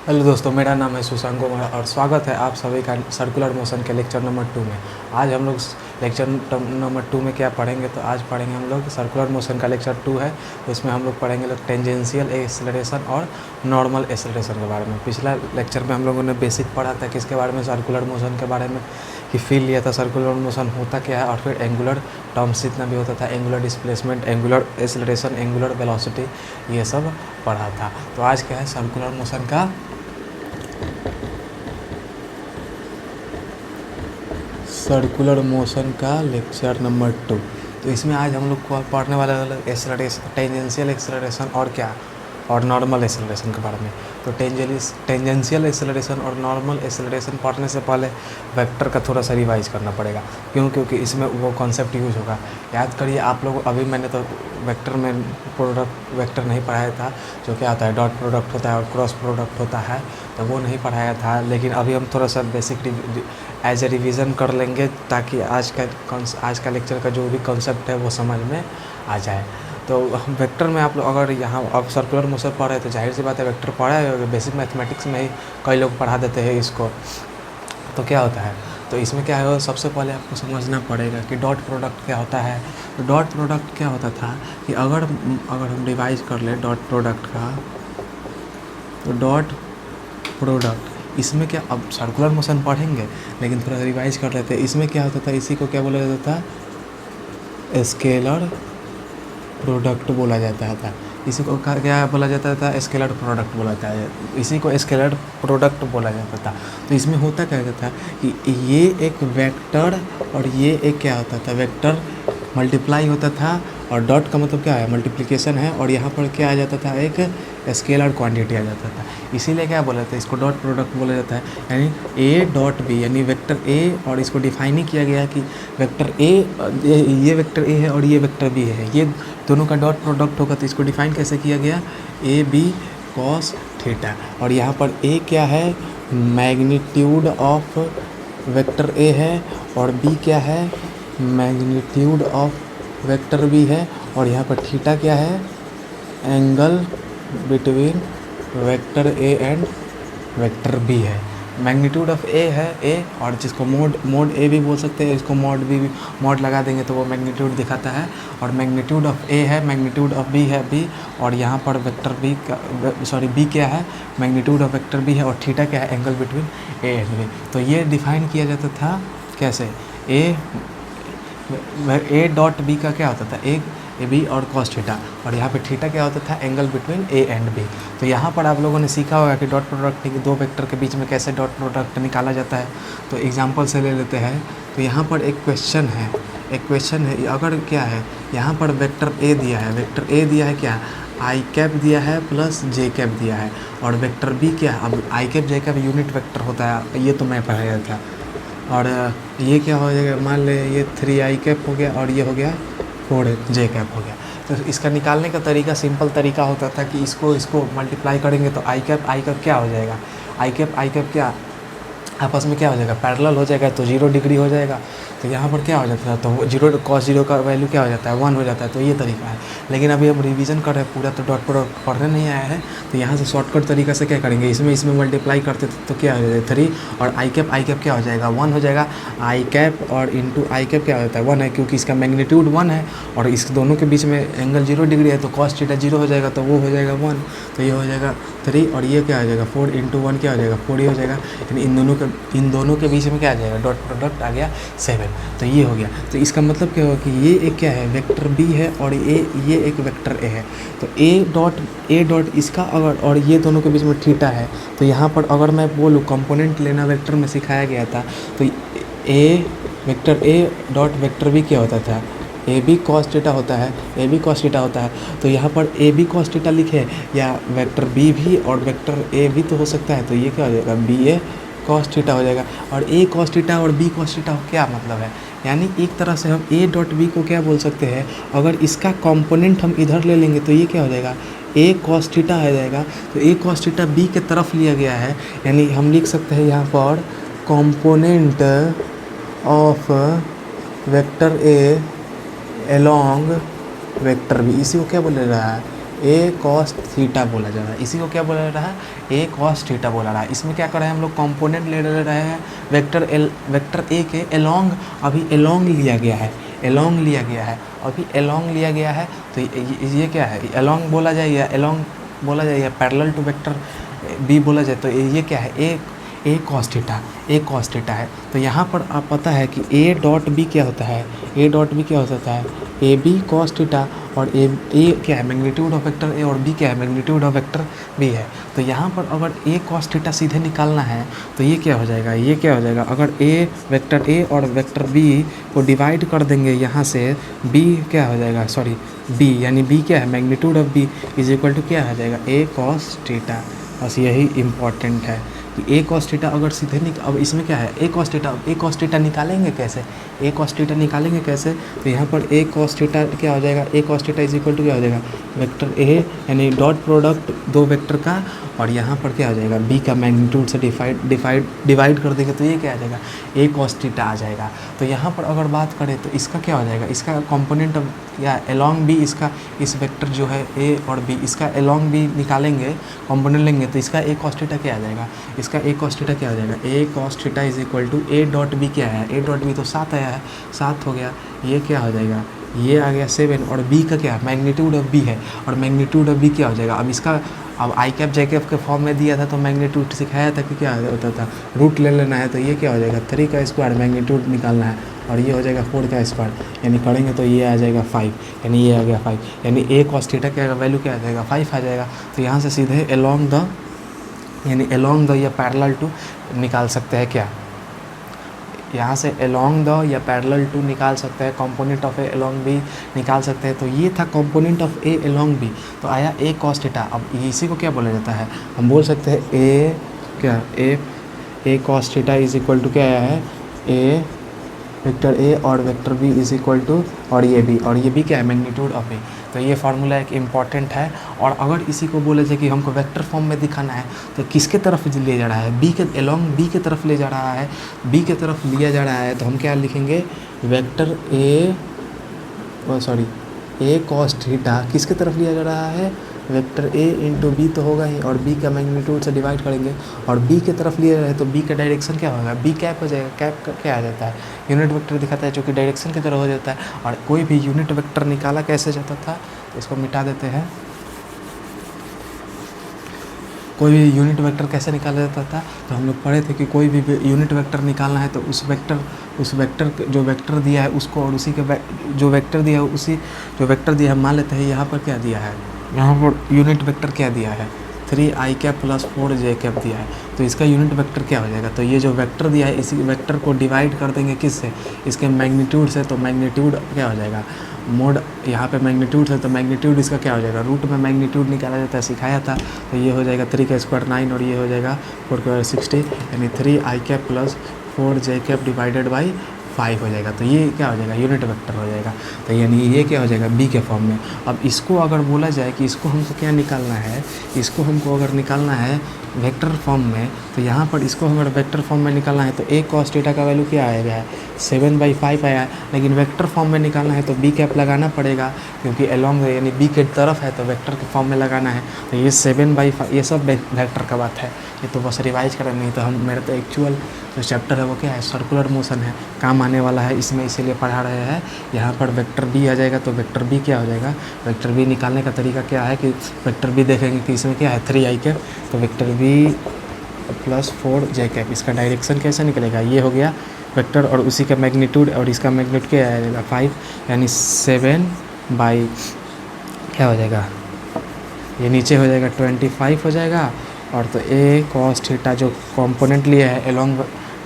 Hello दोस्तों, मेरा नाम है सुशांक कुमार और स्वागत है आप सभी का सर्कुलर मोशन के लेक्चर नंबर 2 में। आज हम लोग लेक्चर नंबर 2 में क्या पढ़ेंगे, तो आज पढ़ेंगे हम लोग सर्कुलर मोशन का लेक्चर 2 है। तो इसमें हम लोग पढ़ेंगे टेंजेंशियल एक्सेलरेशन और नॉर्मल एक्सेलरेशन के बारे में। पिछला लेक्चर में हम लोगों ने बेसिक पढ़ा था किसके बारे में, सर्कुलर मोशन के बारे में, कि फील लिया था सर्कुलर मोशन होता क्या है, और फिर एंगुलर टर्म्स जितना भी होता था, angular displacement, angular acceleration, angular velocity, ये सब पढ़ा था। तो आज क्या है, सर्कुलर मोशन का सर्कुलर मोशन का लेक्चर नंबर 2। तो इसमें आज हम लोग को पढ़ने वाला एक्सेलरेशन, टेंजेंशियल एक्सेलरेशन और क्या, और नॉर्मल एक्सेलरेशन के बारे में। तो टेंजेंशियल एक्सेलरेशन और नॉर्मल एक्सेलरेशन पढ़ने से पहले वेक्टर का थोड़ा सा रिवाइज करना पड़ेगा। क्योंकि इसमें वो कॉन्सेप्ट यूज होगा। याद करिए आप लोग, अभी मैंने तो वेक्टर में प्रोडक्ट वेक्टर नहीं पढ़ाया था, जो क्या होता है, डॉट प्रोडक्ट होता है और क्रॉस प्रोडक्ट होता है, तो वो नहीं पढ़ाया था। लेकिन अभी हम थोड़ा सा बेसिक एज ए रिवीजन कर लेंगे, ताकि आज का लेक्चर का जो भी कॉन्सेप्ट है वो समझ में आ जाए। तो वेक्टर में आप लोग अगर यहाँ अब सर्कुलर मोशन पढ़ रहे हैं तो जाहिर सी बात है वेक्टर पढ़ा है, बेसिक मैथमेटिक्स में ही कई लोग पढ़ा देते हैं इसको। तो क्या होता है, तो इसमें क्या है, सबसे पहले आपको समझना पड़ेगा कि डॉट प्रोडक्ट क्या होता है। तो डॉट प्रोडक्ट क्या होता था कि अगर हम रिवाइज कर लें डॉट प्रोडक्ट का, तो डॉट प्रोडक्ट इसमें क्या, अब सर्कुलर मोशन पढ़ेंगे लेकिन थोड़ा रिवाइज कर लेते हैं। इसमें क्या होता था, इसी को क्या बोला जाता था, स्केलर प्रोडक्ट बोला जाता था। इसी को क्या बोला जाता था, स्केलर प्रोडक्ट बोला जाता है, इसी को स्केलर प्रोडक्ट बोला जाता था। तो इसमें होता क्या था कि ये एक वेक्टर और ये एक क्या होता था, वेक्टर मल्टीप्लाई होता था, और डॉट का मतलब क्या है, मल्टीप्लिकेशन है, और यहाँ पर क्या आ जाता था, एक स्केलर क्वांटिटी आ जाता था। इसीलिए क्या बोला जाता है, इसको डॉट प्रोडक्ट बोला जाता है। यानी ए डॉट बी, यानी वेक्टर ए, और इसको डिफाइन ही किया गया कि वेक्टर ए, ये वेक्टर ए है और ये वेक्टर बी है, ये दोनों का डॉट प्रोडक्ट होगा। तो इसको डिफाइन कैसे किया गया, ए बी कॉस थीटा, और यहाँ पर ए क्या है, मैग्नीट्यूड ऑफ वेक्टर ए है, और बी क्या है, मैग्नीट्यूड ऑफ वेक्टर बी है, और यहाँ पर थीटा क्या है, angle between vector A and vector B है। मैग्नीट्यूड ऑफ ए है ए, और जिसको मोड ए भी बोल सकते हैं, इसको मोड लगा देंगे तो वो मैग्नीट्यूड दिखाता है। और मैग्नीट्यूड ऑफ ए है, मैग्नीट्यूड ऑफ बी है बी, और यहाँ पर वेक्टर बी का बी क्या है, मैग्नीट्यूड ऑफ वेक्टर बी है, और थीटा क्या है, angle between A and B. तो ये डिफाइन किया जाता था कैसे, ए डॉट बी का क्या होता था, ए बी और कॉस थीटा, और यहाँ पे थीटा क्या होता था, angle between A and B. तो यहाँ पर आप लोगों ने सीखा होगा कि डॉट प्रोडक्ट दो वेक्टर के बीच में कैसे डॉट प्रोडक्ट निकाला जाता है। तो एग्जांपल से ले लेते हैं। तो यहाँ पर एक क्वेश्चन है, अगर क्या है, यहाँ पर वेक्टर ए दिया है, वेक्टर ए दिया है क्या, आई कैप दिया है प्लस जे कैप दिया है, और वेक्टर बी क्या है, अब आई कैप जे कैप यूनिट वेक्टर होता है, ये तो मैं पढ़ाया था। और ये क्या हो जाएगा, मान ले ये 3 आई कैप हो गया, और ये हो गया 4 जे कैप हो गया। तो इसका निकालने का तरीका, सिंपल तरीका होता था कि इसको मल्टीप्लाई करेंगे तो आई कैप क्या हो जाएगा, आई कैप क्या आपस में क्या हो जाएगा, पैरेलल हो जाएगा, तो 0 डिग्री हो जाएगा। तो यहाँ पर क्या हो जाता है, तो 0 cos 0 का वैल्यू क्या हो जाता है, 1 हो जाता है। तो ये तरीका है। लेकिन अभी हम रिवीजन कर रहे हैं पूरा, तो डॉट प्रोडक्ट पढ़ने नहीं आया है, तो यहाँ से शॉर्टकट तरीका से क्या करेंगे, इसमें मल्टीप्लाई करते तो क्या हो जाएगा 3, और आई कैप क्या हो जाएगा, 1 हो जाएगा। आई कैप और इंटू आई कैप क्या होता है, 1 है, क्योंकि इसका मैग्नीट्यूड 1 है, और इस दोनों के बीच में एंगल 0 डिग्री है, तो कॉस थीटा 0 हो जाएगा, तो वो हो जाएगा 1। तो ये हो जाएगा 3, और ये क्या हो जाएगा, 4 इंटू 1 क्या हो जाएगा, 4 ही हो जाएगा। यानी इन दोनों के बीच में क्या आ जाएगा, डॉट प्रोडक्ट आ गया 7। तो ये हो गया। तो इसका मतलब क्या होगा कि ये एक क्या है, वेक्टर बी है, और ये एक वेक्टर ए है। तो ए डॉट इसका अगर, और ये दोनों के बीच में थीटा है, तो यहाँ पर अगर मैं बोलूँ कंपोनेंट लेना वेक्टर में सिखाया गया था, तो vector A dot vector B क्या होता था, ए बी कॉस थीटा होता है। तो यहाँ पर ए बी कॉस थीटा लिखे, या वेक्टर बी भी और वेक्टर ए भी तो हो सकता है। तो ये क्या हो जाएगा, बी ए कॉस थीटा हो जाएगा। और ए कॉस थीटा और बी कॉस थीटा क्या मतलब है, यानी एक तरह से हम ए डॉट बी को क्या बोल सकते हैं, अगर इसका कंपोनेंट हम इधर ले लेंगे तो ये क्या हो जाएगा, ए कॉस थीटा आ जाएगा। तो ए कॉस थीटा बी के तरफ लिया गया है, यानी हम लिख सकते हैं यहाँ पर component of vector A along vector B, इसी को क्या बोल रहा है, ए कॉस थीटा बोला जा रहा है, इसी को क्या बोला जा रहा है, ए कॉस थीटा बोला रहा है। इसमें क्या कर रहे हैं हम लोग, कंपोनेंट ले रहे हैं वेक्टर ए के एलोंग, अभी एलोंग लिया गया है, एलोंग लिया गया है, अभी एलोंग लिया गया है। तो ये क्या है, एलोंग बोला जाए या एलोंग बोला जाए या पैरेलल टू वेक्टर बी बोला जाए, तो ये क्या है, ए कॉस थीटा है। तो यहाँ पर आप पता है कि ए डॉट बी क्या होता है, ए डॉट बी क्या होता है, ए बी कॉस थीटा, और ए क्या है, मैग्नीट्यूड ऑफ वेक्टर ए, और बी क्या है, मैग्नीट्यूड ऑफ वेक्टर बी है। तो यहाँ पर अगर ए कॉस थीटा सीधे निकालना है तो ये क्या हो जाएगा, ये क्या हो जाएगा, अगर ए वेक्टर ए और वेक्टर बी को डिवाइड कर देंगे यहाँ से, बी क्या हो जाएगा, सॉरी बी, यानी बी क्या है, magnitude of B is equal to क्या हो जाएगा, ए कॉस थीटा। बस यही इम्पॉर्टेंट है कि ए कॉस थीटा अगर सीधे अब इसमें क्या है, ए कॉस थीटा निकालेंगे कैसे, ए कॉस थीटा निकालेंगे कैसे, तो यहाँ पर ए कॉस थीटा क्या हो जाएगा, A cos theta is equal to क्या हो जाएगा, वेक्टर ए यानी डॉट प्रोडक्ट दो वेक्टर का, और यहाँ पर क्या हो जाएगा, बी का मैग्नीट्यूड से डिवाइड कर देंगे तो ये क्या आ जाएगा, ए कॉस थीटा आ जाएगा। तो यहाँ पर अगर बात करें तो इसका क्या हो जाएगा, इसका कंपोनेंट या एलोंग बी, इसका इस वेक्टर जो है ए और बी, इसका एलोंग बी निकालेंगे, कंपोनेंट लेंगे तो इसका ए कॉस थीटा क्या आ जाएगा, इसका ए कॉस थीटा क्या हो जाएगा, A cos theta is equal to A dot B क्या है, ए डॉट बी तो 7 आया है, 7 हो गया, ये क्या हो जाएगा, ये आ गया 7, और बी का क्या है, मैग्नीट्यूड ऑफ बी है, और मैग्नीट्यूड ऑफ बी क्या हो जाएगा, अब इसका अब आई कैप जे कैप के फॉर्म में दिया था तो मैग्नीट्यूड सिखाया था कि क्या होता था, रूट ले लेना है, तो ये क्या हो जाएगा, 3 का स्क्वायर मैग्नीट्यूड निकालना है, और ये हो जाएगा 4 का स्क्वायर, यानी करेंगे तो ये आ जाएगा 5, यानी ये आ गया 5, यानी ए कॉस थीटा क्या वैल्यू क्या आ जाएगा, 5 आ जाएगा। तो यहाँ से सीधे एलोंग द, यानी एलोंग द या पैरेलल टू निकाल सकते हैं क्या, यहाँ से एलोंग द या पैरेलल टू निकाल सकते हैं, component of A along B निकाल सकते हैं। तो ये था component of A along B, तो आया ए कॉस थीटा। अब इसी को क्या बोला जाता है, हम बोल सकते हैं ए क्या, A cos theta is equal to क्या आया है, ए वेक्टर ए और vector B is equal to, और ये भी क्या है, मैग्नीट्यूड ऑफ ए। तो ये फार्मूला एक इम्पॉर्टेंट है। और अगर इसी को बोले जाए कि हमको वेक्टर फॉर्म में दिखाना है तो किसके तरफ ले जा रहा है, बी के एलोंग बी के तरफ ले जा रहा है, बी के तरफ लिया जा रहा है, तो हम क्या लिखेंगे, वेक्टर ए कॉस थीटा किसके तरफ लिया जा रहा है, वेक्टर ए इंटू बी तो होगा ही, और बी का मैग्नीट्यूड से डिवाइड करेंगे, और बी के तरफ लिया रहे तो बी का डायरेक्शन क्या होगा, बी कैप हो जाएगा। कैप क्या आ जाता है, यूनिट वेक्टर दिखाता है जो कि डायरेक्शन की तरह हो जाता है। और कोई भी यूनिट वेक्टर निकाला कैसे जाता था, इसको मिटा देते हैं। कोई भी यूनिट वेक्टर कैसे निकाला जाता था, तो हम लोग पढ़े थे कि कोई भी यूनिट वेक्टर निकालना है तो उस वेक्टर जो वेक्टर दिया है उसको, और उसी के जो वेक्टर दिया है उसी जो वेक्टर दिया है, मान लेते हैं यहाँ पर क्या दिया है, यहाँ पर यूनिट वेक्टर क्या दिया है, 3i cap plus 4j cap दिया है, तो इसका यूनिट वेक्टर क्या हो जाएगा। तो ये जो वेक्टर दिया है इसी वेक्टर को डिवाइड कर देंगे किससे, इसके मैग्नीट्यूड से, तो मैग्नीट्यूड क्या हो जाएगा, मोड यहाँ पे मैग्नीट्यूड है तो मैग्नीट्यूड इसका क्या हो जाएगा, रूट में मैग्नीट्यूड निकाला जाता है, सिखाया था। तो ये हो जाएगा 3 का स्क्वायर 9, और ये हो जाएगा 4 का 60, यानी 3i cap plus 4j cap divided by 5 हो जाएगा। तो ये क्या हो जाएगा, यूनिट वेक्टर हो जाएगा। तो यानी ये क्या हो जाएगा, बी के फॉर्म में। अब इसको अगर बोला जाए कि इसको हमको क्या निकालना है, इसको हमको अगर निकालना है वेक्टर फॉर्म में, तो यहाँ पर इसको अगर वेक्टर फॉर्म में निकालना है तो ए कॉस थीटा का वैल्यू क्या आएगा है, 7/5 आया है। लेकिन वेक्टर फॉर्म में निकालना है तो बी कैप लगाना पड़ेगा, क्योंकि एलोंग यानी बी के तरफ है तो वेक्टर के फॉर्म में लगाना है। तो ये 7/5, ये सब वेक्टर का बात है, ये तो बस रिवाइज करें, नहीं तो हम मेरा तो एक्चुअल जो चैप्टर है वो क्या है, सर्कुलर मोशन है, काम आने वाला है इसमें, इसीलिए पढ़ा रहे हैं। यहाँ पर वेक्टर बी आ जाएगा, तो वेक्टर बी क्या हो जाएगा, वेक्टर बी निकालने का तरीका क्या है कि वेक्टर बी देखेंगे कि इसमें क्या है 3i कैप, तो vector B plus 4j cap, इसका डायरेक्शन कैसे निकलेगा, ये हो गया वेक्टर, और उसी का मैग्नीट्यूड, और इसका मैग्नीट्यूड क्या आ जाएगा 5, यानी 7 बाई क्या हो जाएगा, ये नीचे हो जाएगा 25 हो जाएगा। और तो ए कॉस थीटा जो कंपोनेंट लिया है एलोंग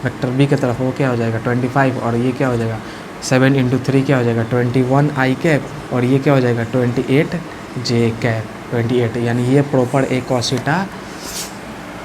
वेक्टर बी की तरफ, वो क्या हो जाएगा 25, और ये क्या हो जाएगा 7 × 3 क्या हो जाएगा 21i कैप, और ये क्या हो जाएगा 28j कैप 28, यानी ये proper A cos theta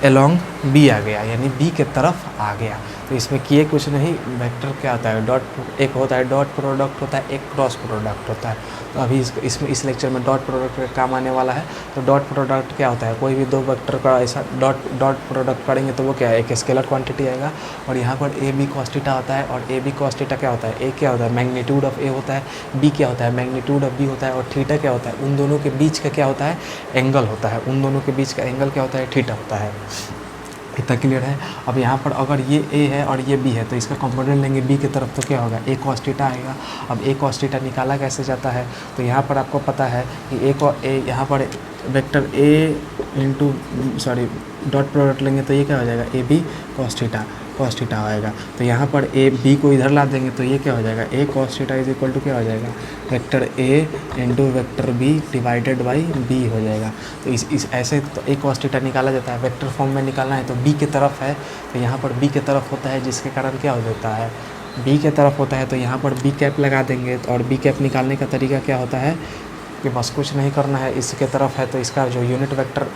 along B आ गया, यानी बी के तरफ आ गया। तो इसमें किए कुछ नहीं, वेक्टर क्या होता है, डॉट एक होता है डॉट प्रोडक्ट होता है, एक क्रॉस प्रोडक्ट होता है। तो अभी इसमें इस लेक्चर में डॉट प्रोडक्ट का काम आने वाला है। तो डॉट प्रोडक्ट क्या होता है, कोई भी दो वेक्टर का ऐसा डॉट प्रोडक्ट करेंगे तो वो क्या है, एक स्केलर क्वांटिटी आएगा। और यहाँ पर ए बी कॉस थीटा होता है, और ए बी कॉस थीटा क्या होता है, ए क्या होता है मैग्नीट्यूड ऑफ ए होता है, बी क्या होता है मैग्नीट्यूड ऑफ बी होता है, और थीटा क्या होता है उन दोनों के बीच का क्या होता है, एंगल होता है। उन दोनों के बीच का एंगल क्या होता है, थीटा होता है। इतना क्लियर है। अब यहाँ पर अगर ये ए है और ये बी है तो इसका कंपोनेंट लेंगे बी की तरफ, तो क्या होगा, ए कॉस थीटा आएगा। अब ए कॉस थीटा निकाला कैसे जाता है, तो यहाँ पर आपको पता है कि यहाँ पर vector A into dot product लेंगे तो ये क्या हो जाएगा, ए बी कॉस थीटा आएगा। तो यहाँ पर ए बी को इधर ला देंगे तो ये क्या हो जाएगा, A cos theta is equal to क्या हो जाएगा, vector A into vector B divided by B हो जाएगा। तो इस ऐसे तो ए कॉस थीटा निकाला जाता है, वेक्टर फॉर्म में निकालना है तो बी की तरफ है, तो यहाँ पर बी की तरफ होता है, जिसके कारण क्या हो जाता है, बी की तरफ होता है। तो यहाँ पर बी कैप लगा देंगे, और बी कैप निकालने का तरीका क्या होता है कि बस कुछ नहीं करना है, इसके तरफ है तो इसका जो यूनिट वेक्टर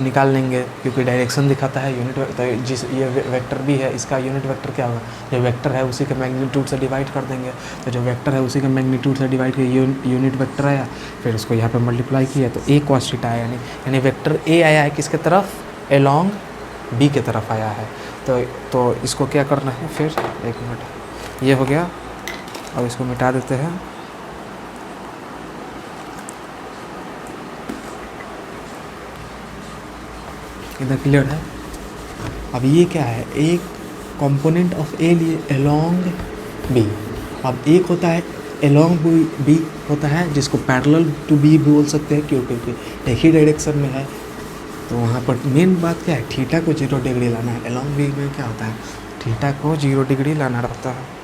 निकाल लेंगे, क्योंकि डायरेक्शन दिखाता है यूनिट वेक्टर। जिस ये वेक्टर भी है इसका यूनिट वेक्टर क्या होगा, जो वेक्टर है उसी के मैग्नीट्यूड से डिवाइड कर देंगे। तो जो वेक्टर है उसी के मैग्नीट्यूड से डिवाइड किया, यूनिट वेक्टर आया, फिर उसको यहाँ पे मल्टीप्लाई किया तो ए कॉस थीटा आया, यानी वेक्टर ए आया है किसके तरफ, एलॉन्ग बी के तरफ आया है। तो इसको क्या करना है, फिर एक मिनट, ये हो गया। अब इसको मिटा देते हैं। इधर क्लियर है। अब ये क्या है, एक कंपोनेंट ऑफ ए लिए एलोंग बी। अब एक होता है एलोंग बी होता है जिसको पैरेलल टू बी बोल सकते हैं, क्योंकि एक ही डायरेक्शन में है। तो वहाँ पर मेन बात क्या है, थीटा को 0 डिग्री लाना है। एलोंग बी में क्या होता है, थीटा को 0 डिग्री लाना रहता है।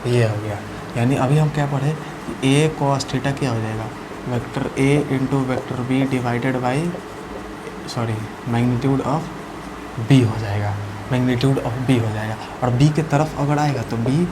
ये हो गया, यानी अभी हम क्या पढ़े, ए कॉस थीटा क्या हो जाएगा, vector A into vector B divided by magnitude of B हो जाएगा, मैग्नीट्यूड ऑफ बी हो जाएगा। और बी के तरफ अगर आएगा तो बी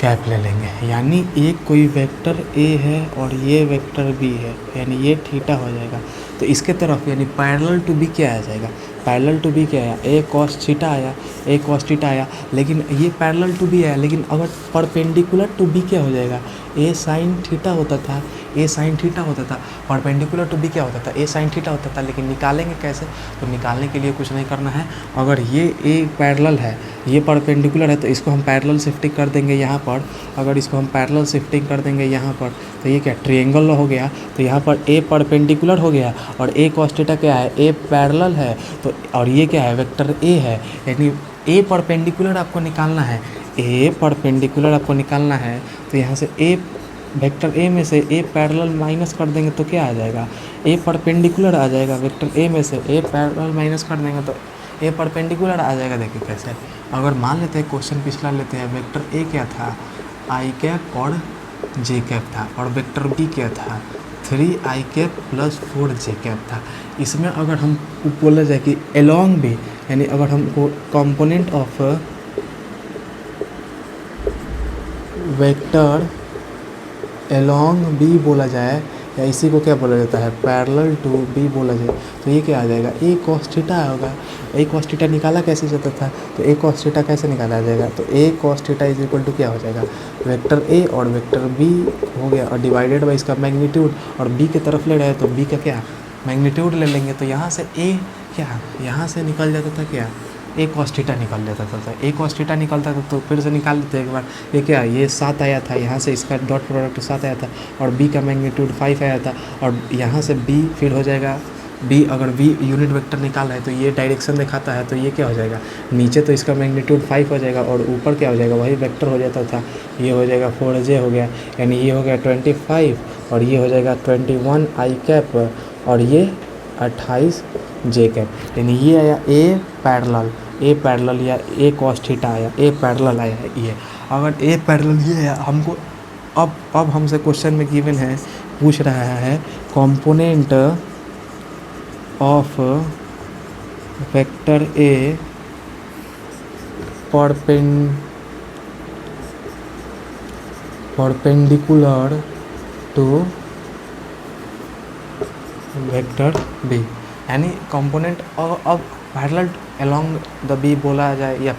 कैप ले लेंगे, यानी एक कोई वेक्टर ए है और ये वेक्टर बी है, यानी ये थीटा हो जाएगा। तो इसके तरफ यानी पैरेलल टू बी क्या आ जाएगा, पैरेलल टू बी क्या आया, ए कॉस थीटा आया, ए कॉस थीटा आया। लेकिन ये पैरेलल टू बी आया, लेकिन अगर परपेंडिकुलर टू बी क्या हो जाएगा, ए साइन थीटा होता था, ए साइन थीटा होता था। परपेंडिकुलर टू बी क्या होता था, ए साइन थीटा होता था। लेकिन निकालेंगे कैसे, तो निकालने के लिए कुछ नहीं करना है। अगर ये ए पैरेलल है, ये परपेंडिकुलर है, तो इसको हम पैरेलल शिफ्टिंग कर देंगे यहाँ पर। अगर इसको हम पैरेलल शिफ्टिंग कर देंगे यहाँ पर, तो ये क्या ट्रायंगल हो गया। तो यहाँ पर ए परपेंडिकुलर हो गया और ए कॉस थीटा क्या है, ए पैरेलल है। तो और ये क्या है, वेक्टर ए है, यानी ए परपेंडिकुलर आपको निकालना है, ए परपेंडिकुलर आपको निकालना है। तो यहाँ से ए वेक्टर ए में से ए पैरेलल माइनस कर देंगे तो क्या आ जाएगा, ए परपेंडिकुलर आ जाएगा। वेक्टर ए में से ए पैरेलल माइनस कर देंगे तो ए परपेंडिकुलर आ जाएगा। देखिए कैसे, अगर मान लेते हैं क्वेश्चन पिछला लेते हैं, वेक्टर ए क्या था, आई कैप और जे कैप था, और वेक्टर बी क्या था, 3i cap plus 4j cap था। इसमें अगर हम बोला जाए कि एलोंग बी, यानी अगर हमको component of vector along B बोला जाए, या इसी को क्या बोला जाता है, पैरेलल टू बी बोला जाए, तो ये क्या आ जाएगा, ए कॉस थीटा होगा। ए कॉस थीटा निकाला कैसे जाता था, तो ए कॉस थीटा कैसे निकाला जाएगा, तो A cos theta is equal to क्या हो जाएगा, वेक्टर ए और वेक्टर बी हो गया, और डिवाइडेड बाई इसका मैग्नीट्यूड, और बी की तरफ ले रहे हैं तो बी का क्या मैग्नीट्यूड ले लेंगे। तो यहाँ से ए क्या, यहाँ से निकल जाता था क्या, ए कॉस थीटा निकल जाता था। ए कॉस थीटा निकलता था तो फिर से निकाल लेते एक बार, ये क्या, ये 7 आया था, यहाँ से इसका डॉट प्रोडक्ट 7 आया था, और बी का मैग्नीट्यूड 5 आया था, और यहाँ से बी फिर हो जाएगा बी। अगर बी यूनिट वेक्टर निकाल रहा है तो ये डायरेक्शन दिखाता है, तो ये क्या हो जाएगा, नीचे तो इसका मैग्नीट्यूड 5 हो जाएगा, और ऊपर क्या हो जाएगा, वही वेक्टर हो जाता था, ये हो जाएगा 4j हो गया, यानी ये हो गया 25, और ये हो जाएगा 21 आई कैप, और ये 28 जे कैप। यानी ये आया ए पैरेलल या ए कॉस थीटा आया, ए पैरेलल आया है ये। अगर ए पैरेलल ये है, हमको अब हमसे क्वेश्चन में गिवन है, पूछ रहा है component of vector A perpendicular to vector B, यानी कंपोनेंट अब पैरेलल अलोंग द बी बोला जाए या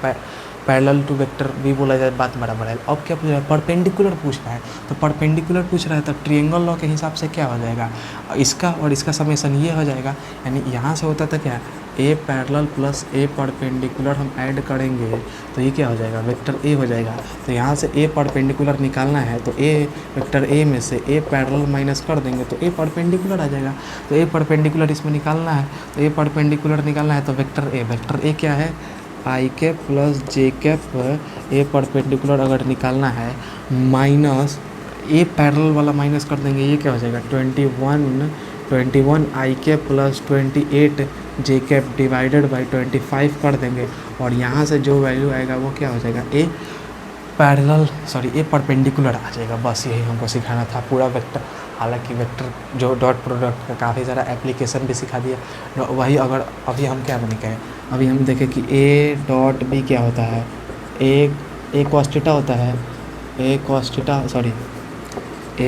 पैरेलल टू वेक्टर बी बोला जाए, बात बराबर है। अब क्या पूछ रहा है, परपेंडिकुलर पूछ रहा है, तो परपेंडिकुलर पूछ रहा है तो ट्रायंगल लॉ के हिसाब से क्या हो जाएगा, इसका और इसका समेसन ये हो जाएगा, यानी यहाँ से होता था क्या, ए पैरेलल प्लस ए परपेंडिकुलर हम ऐड करेंगे तो ये क्या हो जाएगा, वेक्टर ए हो जाएगा। तो यहाँ से ए परपेंडिकुलर निकालना है तो ए वेक्टर ए में से ए पैरेलल माइनस कर देंगे तो ए परपेंडिकुलर आ जाएगा। तो ए परपेंडिकुलर इसमें निकालना है, तो ए परपेंडिकुलर निकालना है तो वेक्टर ए क्या है, I cap plus J cap, A perpendicular अगर निकालना है माइनस ए पैरेलल वाला माइनस कर देंगे, ये क्या हो जाएगा 21 I cap plus 28 J cap divided by 25 कर देंगे, और यहाँ से जो वैल्यू आएगा वो क्या हो जाएगा, ए परपेंडिकुलर आ जाएगा। बस यही हमको सिखाना था पूरा वेक्टर। हालांकि वेक्टर जो डॉट प्रोडक्ट का काफ़ी सारा एप्लीकेशन भी सिखा दिया, वही अगर अभी हम क्या बने कहें, अभी हम देखें कि ए डॉट बी क्या होता है, ए कॉस थीटा होता है, ए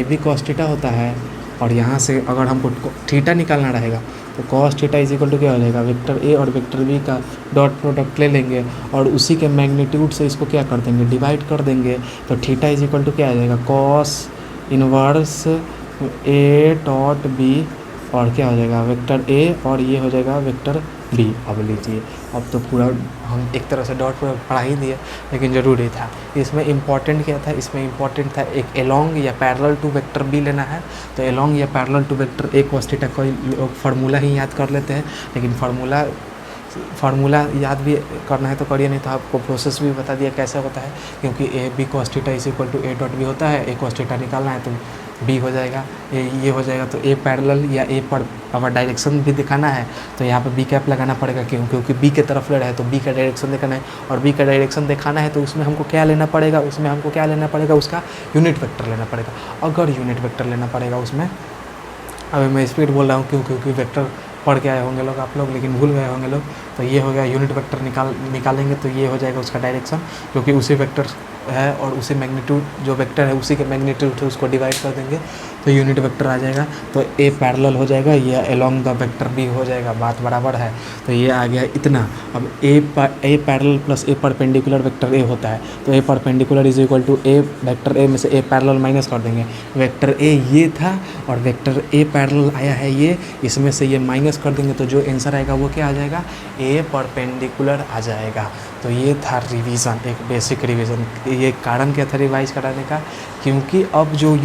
बी कॉस थीटा होता है, और यहाँ से अगर हमको थीटा निकालना रहेगा तो cos theta is equal to क्या हो जाएगा, वेक्टर ए और वेक्टर बी का डॉट प्रोडक्ट ले लेंगे और उसी के मैग्नीट्यूड से इसको क्या कर देंगे, डिवाइड कर देंगे, तो थीटा इज इक्वल टू क्या आ जाएगा, cos inverse A dot B, और क्या हो जाएगा वेक्टर ए, और ये हो जाएगा वेक्टर बी। अब लीजिए, अब तो पूरा हम एक तरह से डॉट प्रोडक्ट पढ़ा ही दिए, लेकिन ज़रूरी था। इसमें इम्पॉर्टेंट क्या था, इसमें इम्पॉर्टेंट था एक एलोंग या पैरेलल टू वेक्टर बी लेना है, तो एलोंग या parallel to vector A cos theta का लोग फार्मूला ही याद कर लेते हैं, लेकिन फार्मूला याद भी करना है तो करिए, नहीं तो आपको प्रोसेस भी बता दिया कैसे होता है, क्योंकि A B cos theta is equal to A dot B होता है, ए कॉस थीटा निकालना है तो बी हो जाएगा, ये हो जाएगा, तो ए पैरेलल या ए पर अगर डायरेक्शन भी दिखाना है तो यहाँ पे बी कैप लगाना पड़ेगा, क्योंकि बी के तरफ ले रहा है तो बी का डायरेक्शन दिखाना है, और बी का डायरेक्शन दिखाना है तो उसमें हमको क्या लेना पड़ेगा, उसका यूनिट वेक्टर लेना पड़ेगा। अगर यूनिट वेक्टर लेना पड़ेगा उसमें, अभी मैं स्पीड बोल रहा हूँ क्योंकि वेक्टर पढ़ के आए होंगे लोग आप लोग, लेकिन भूल गए होंगे लोग, तो ये हो गया यूनिट वेक्टर निकालेंगे तो ये हो जाएगा उसका डायरेक्शन, क्योंकि उसी वेक्टर है और उसी मैग्नीट्यूड जो वेक्टर है उसी के मैग्नीट्यूड से उसको डिवाइड कर देंगे तो यूनिट वेक्टर आ जाएगा, तो ए पैरेलल हो जाएगा या अलोंग द वेक्टर बी हो जाएगा, बात बराबर है। तो ये आ गया इतना। अब A parallel plus A perpendicular vector A होता है, तो A perpendicular is equal to A vector A में से ए पैरेलल माइनस कर देंगे, वेक्टर ए ये था और वेक्टर ए पैरेलल आया है ये, इसमें से ये माइनस कर देंगे तो जो आंसर आएगा वो क्या आ जाएगा, ए परपेंडिकुलर आ जाएगा। तो ये था रिवीजन, एक बेसिक रिवीजन। ये कारण क्या था रिवाइज कराने का, क्योंकि अब जो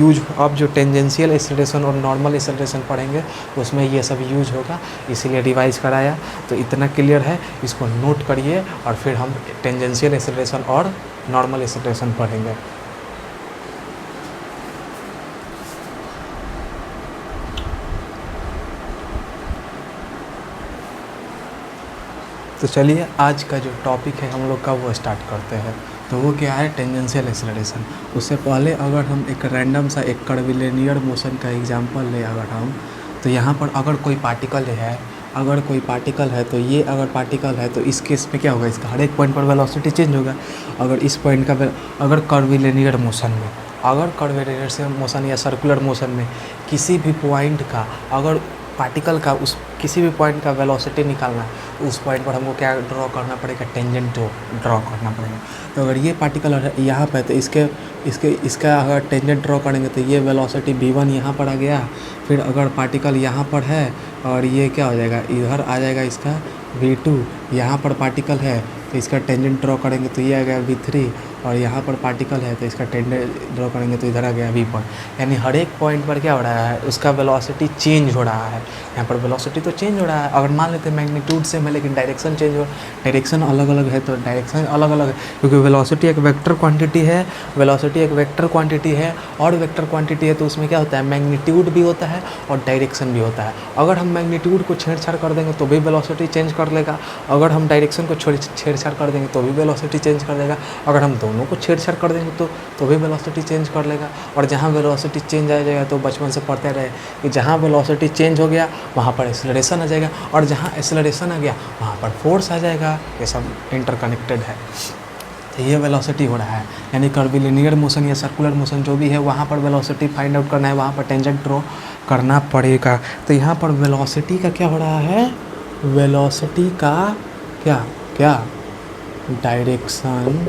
टेंजेंशियल एक्सेलरेशन और नॉर्मल एक्सेलरेशन पढ़ेंगे उसमें ये सब यूज होगा, इसीलिए रिवाइज कराया। तो इतना क्लियर है, इसको नोट करिए और फिर हम टेंजेंशियल एक्सेलरेशन और नॉर्मल एक्सेलरेशन पढ़ेंगे। तो चलिए आज का जो टॉपिक है हम लोग का वो स्टार्ट करते हैं। तो वो क्या है, टेंजेंशियल एक्सेलरेशन। उससे पहले अगर हम एक रैंडम सा एक कर्विलिनियर मोशन का एग्जांपल ले, अगर हम, तो यहाँ पर अगर कोई पार्टिकल है तो ये अगर पार्टिकल है तो इस केस में क्या होगा, इसका हर एक पॉइंट पर वेलोसिटी चेंज होगा। अगर इस पॉइंट का अगर कर्विलिनियर मोशन या सर्कुलर मोशन में किसी भी पॉइंट का अगर पार्टिकल का उस किसी भी पॉइंट का वेलोसिटी निकालना है तो उस पॉइंट पर हमको क्या ड्रॉ करना पड़ेगा, टेंजेंट ड्रॉ करना पड़ेगा। तो अगर ये पार्टिकल यहाँ पर तो इसका अगर टेंजेंट ड्रॉ करेंगे तो ये वेलोसिटी v1 यहाँ पर आ गया। फिर अगर पार्टिकल यहाँ पर है और ये क्या हो जाएगा, इधर आ जाएगा इसका v2, यहाँ पर पार्टिकल है तो इसका टेंजेंट ड्रॉ करेंगे तो ये आ गया v3, और यहाँ पर पार्टिकल है तो इसका टेंजेंट ड्रॉ करेंगे तो इधर आ गया v1। यानी हर एक पॉइंट पर क्या हो रहा है, उसका वेलोसिटी चेंज हो रहा है। यहाँ पर वेलोसिटी तो चेंज हो रहा है, अगर मान लेते हैं मैग्नीट्यूड सेम है लेकिन डायरेक्शन चेंज हो, डायरेक्शन अलग अलग है तो डायरेक्शन अलग अलग है, क्योंकि वेलोसिटी एक वेक्टर क्वांटिटी है और वेक्टर क्वांटिटी है तो उसमें क्या होता है, मैग्नीट्यूड भी होता है और डायरेक्शन भी होता है। अगर हम मैग्नीट्यूड को छेड़छाड़ कर देंगे तो भी वेलोसिटी चेंज कर लेगा, अगर हम डायरेक्शन को छेड़छाड़ कर देंगे तो भी वेलोसिटी चेंज कर देगा, अगर हम दोनों को छेड़छाड़ कर देंगे तो भी वेलोसिटी चेंज कर लेगा। और जहाँ वेलोसिटी चेंज आ जाएगा तो बचपन से पढ़ते रहे कि जहाँ वेलोसिटी चेंज हो गया वहाँ पर एक्सेलरेशन आ जाएगा, और जहाँ एक्सेलरेशन आ गया वहाँ पर फोर्स आ जाएगा। ये सब इंटरकनेक्टेड है। ये वेलोसिटी हो रहा है, यानी कर्विलिनियर मोशन या सर्कुलर मोशन जो भी है वहाँ पर वेलोसिटी फाइंड आउट करना है, वहाँ पर टेंजेंट ड्रॉ करना पड़ेगा। तो यहाँ पर वेलोसिटी का क्या हो रहा है, वेलोसिटी का क्या क्या डायरेक्शन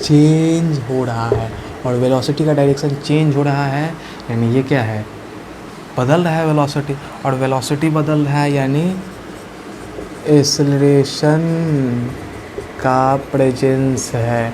चेंज हो रहा है, और वेलोसिटी का डायरेक्शन चेंज हो रहा है यानी ये क्या है, बदल रहा है वेलोसिटी, और वेलोसिटी बदल रहा है यानी एक्सेलरेशन का प्रेजेंस है,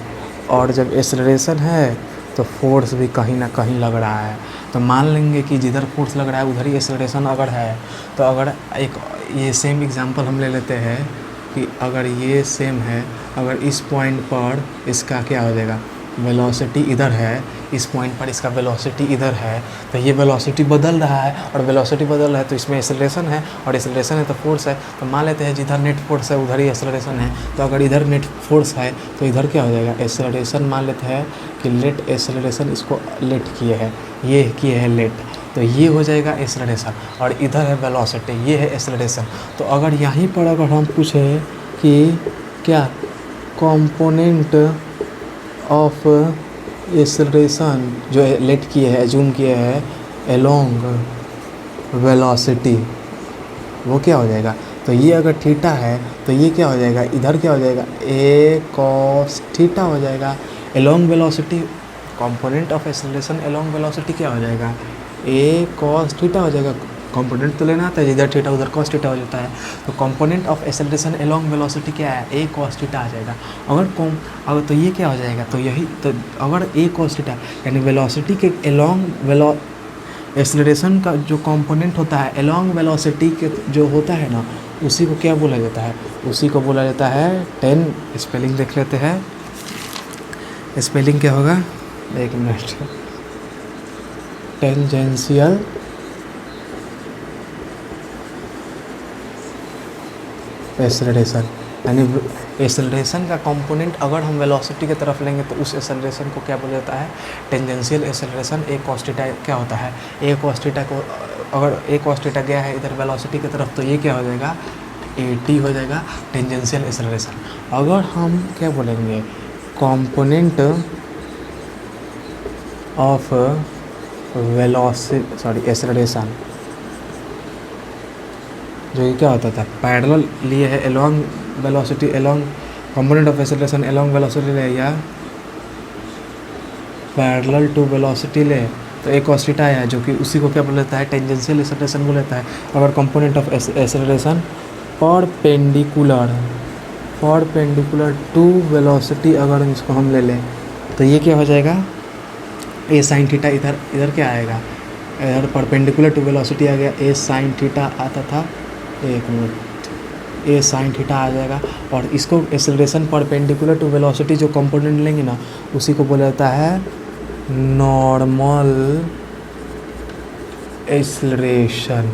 और जब एक्सेलरेशन है तो फोर्स भी कहीं ना कहीं लग रहा है। तो मान लेंगे कि जिधर फोर्स लग रहा है उधर ही एक्सेलरेशन अगर है, तो अगर एक ये सेम एग्जांपल हम ले लेते हैं कि अगर ये सेम है, अगर इस पॉइंट पर इसका क्या हो जाएगा, वेलोसिटी इधर है, इस पॉइंट पर इसका वेलोसिटी इधर है, तो ये वेलोसिटी बदल रहा है, और वेलोसिटी बदल रहा है तो इसमें एक्सेलरेशन है, और एक्सेलरेशन है तो फोर्स है। तो मान लेते हैं जिधर नेट फोर्स है उधर ही एक्सेलरेशन है, तो अगर इधर नेट फोर्स है तो इधर क्या हो जाएगा, एक्सेलरेशन मान लेते हैं कि लेट एक्सेलरेशन, इसको लेट किए है, ये किए है लेट, तो ये हो जाएगा एक्सेलरेशन, और इधर है वेलोसिटी, ये है एक्सेलरेशन। तो अगर यहीं पर अगर हम पूछें कि क्या कंपोनेंट ऑफ एक्सेलरेशन जो है लेट किए है, एज्यूम किए है एलोंग वेलोसिटी, वो क्या हो जाएगा, तो ये अगर थीटा है तो ये क्या हो जाएगा, इधर क्या हो जाएगा, ए कॉस थीटा हो जाएगा। Along velocity component of acceleration along velocity क्या हो जाएगा, ए कॉस थीटा हो जाएगा। कंपोनेंट तो लेना आता है, जिधर थीटा उधर कॉस थीटा हो जाता है। तो component of acceleration along velocity क्या है, ए कॉस थीटा आ जाएगा। अगर तो ये क्या हो जाएगा, तो यही तो अगर ए कॉस थीटा यानी वेलोसिटी के एलोंग एक्सेलरेशन का जो कंपोनेंट होता है एलोंग वेलोसिटी के जो होता है ना, उसी को क्या बोला जाता है, उसी को बोला जाता है स्पेलिंग देख लेते हैं, स्पेलिंग क्या होगा, एक मिनट, टेंजेंशियल एक्सेलरेशन, यानी एक्सेलरेशन का कंपोनेंट अगर हम वेलोसिटी की तरफ लेंगे तो उस एक्सेलरेशन को क्या बोला जाता है, टेंजेंशियल एक्सेलरेशन। ए कॉस थीटा क्या होता है, ए कॉस थीटा को अगर ए कॉस थीटा गया है इधर वेलोसिटी की तरफ, तो ये क्या हो जाएगा, ए टी हो जाएगा टेंजेंशियल एक्सेलरेशन। अगर हम क्या बोलेंगे, कंपोनेंट ऑफ एक्सेलरेशन, जो ये क्या होता था, पैरेलल लिए है along velocity, along component of acceleration along velocity ले या पैरेलल टू वेलोसिटी ले, तो एक कॉस थीटा है जो कि उसी को क्या बोल लेता है, टेंजेंशियल एक्सेलरेशन बोल लेता है। अगर component of acceleration perpendicular to velocity अगर इसको हम ले लें तो ये क्या हो जाएगा, ए साइन थीटा, इधर क्या आएगा, इधर परपेंडिकुलर टू वेलोसिटी आ गया, ए साइन थीटा आता था, एक मिनट, ए साइन थीटा आ जाएगा। और इसको एक्सेलरेशन परपेंडिकुलर टू वेलोसिटी जो कंपोनेंट लेंगे ना, उसी को बोला जाता है नॉर्मल एक्सेलरेशन,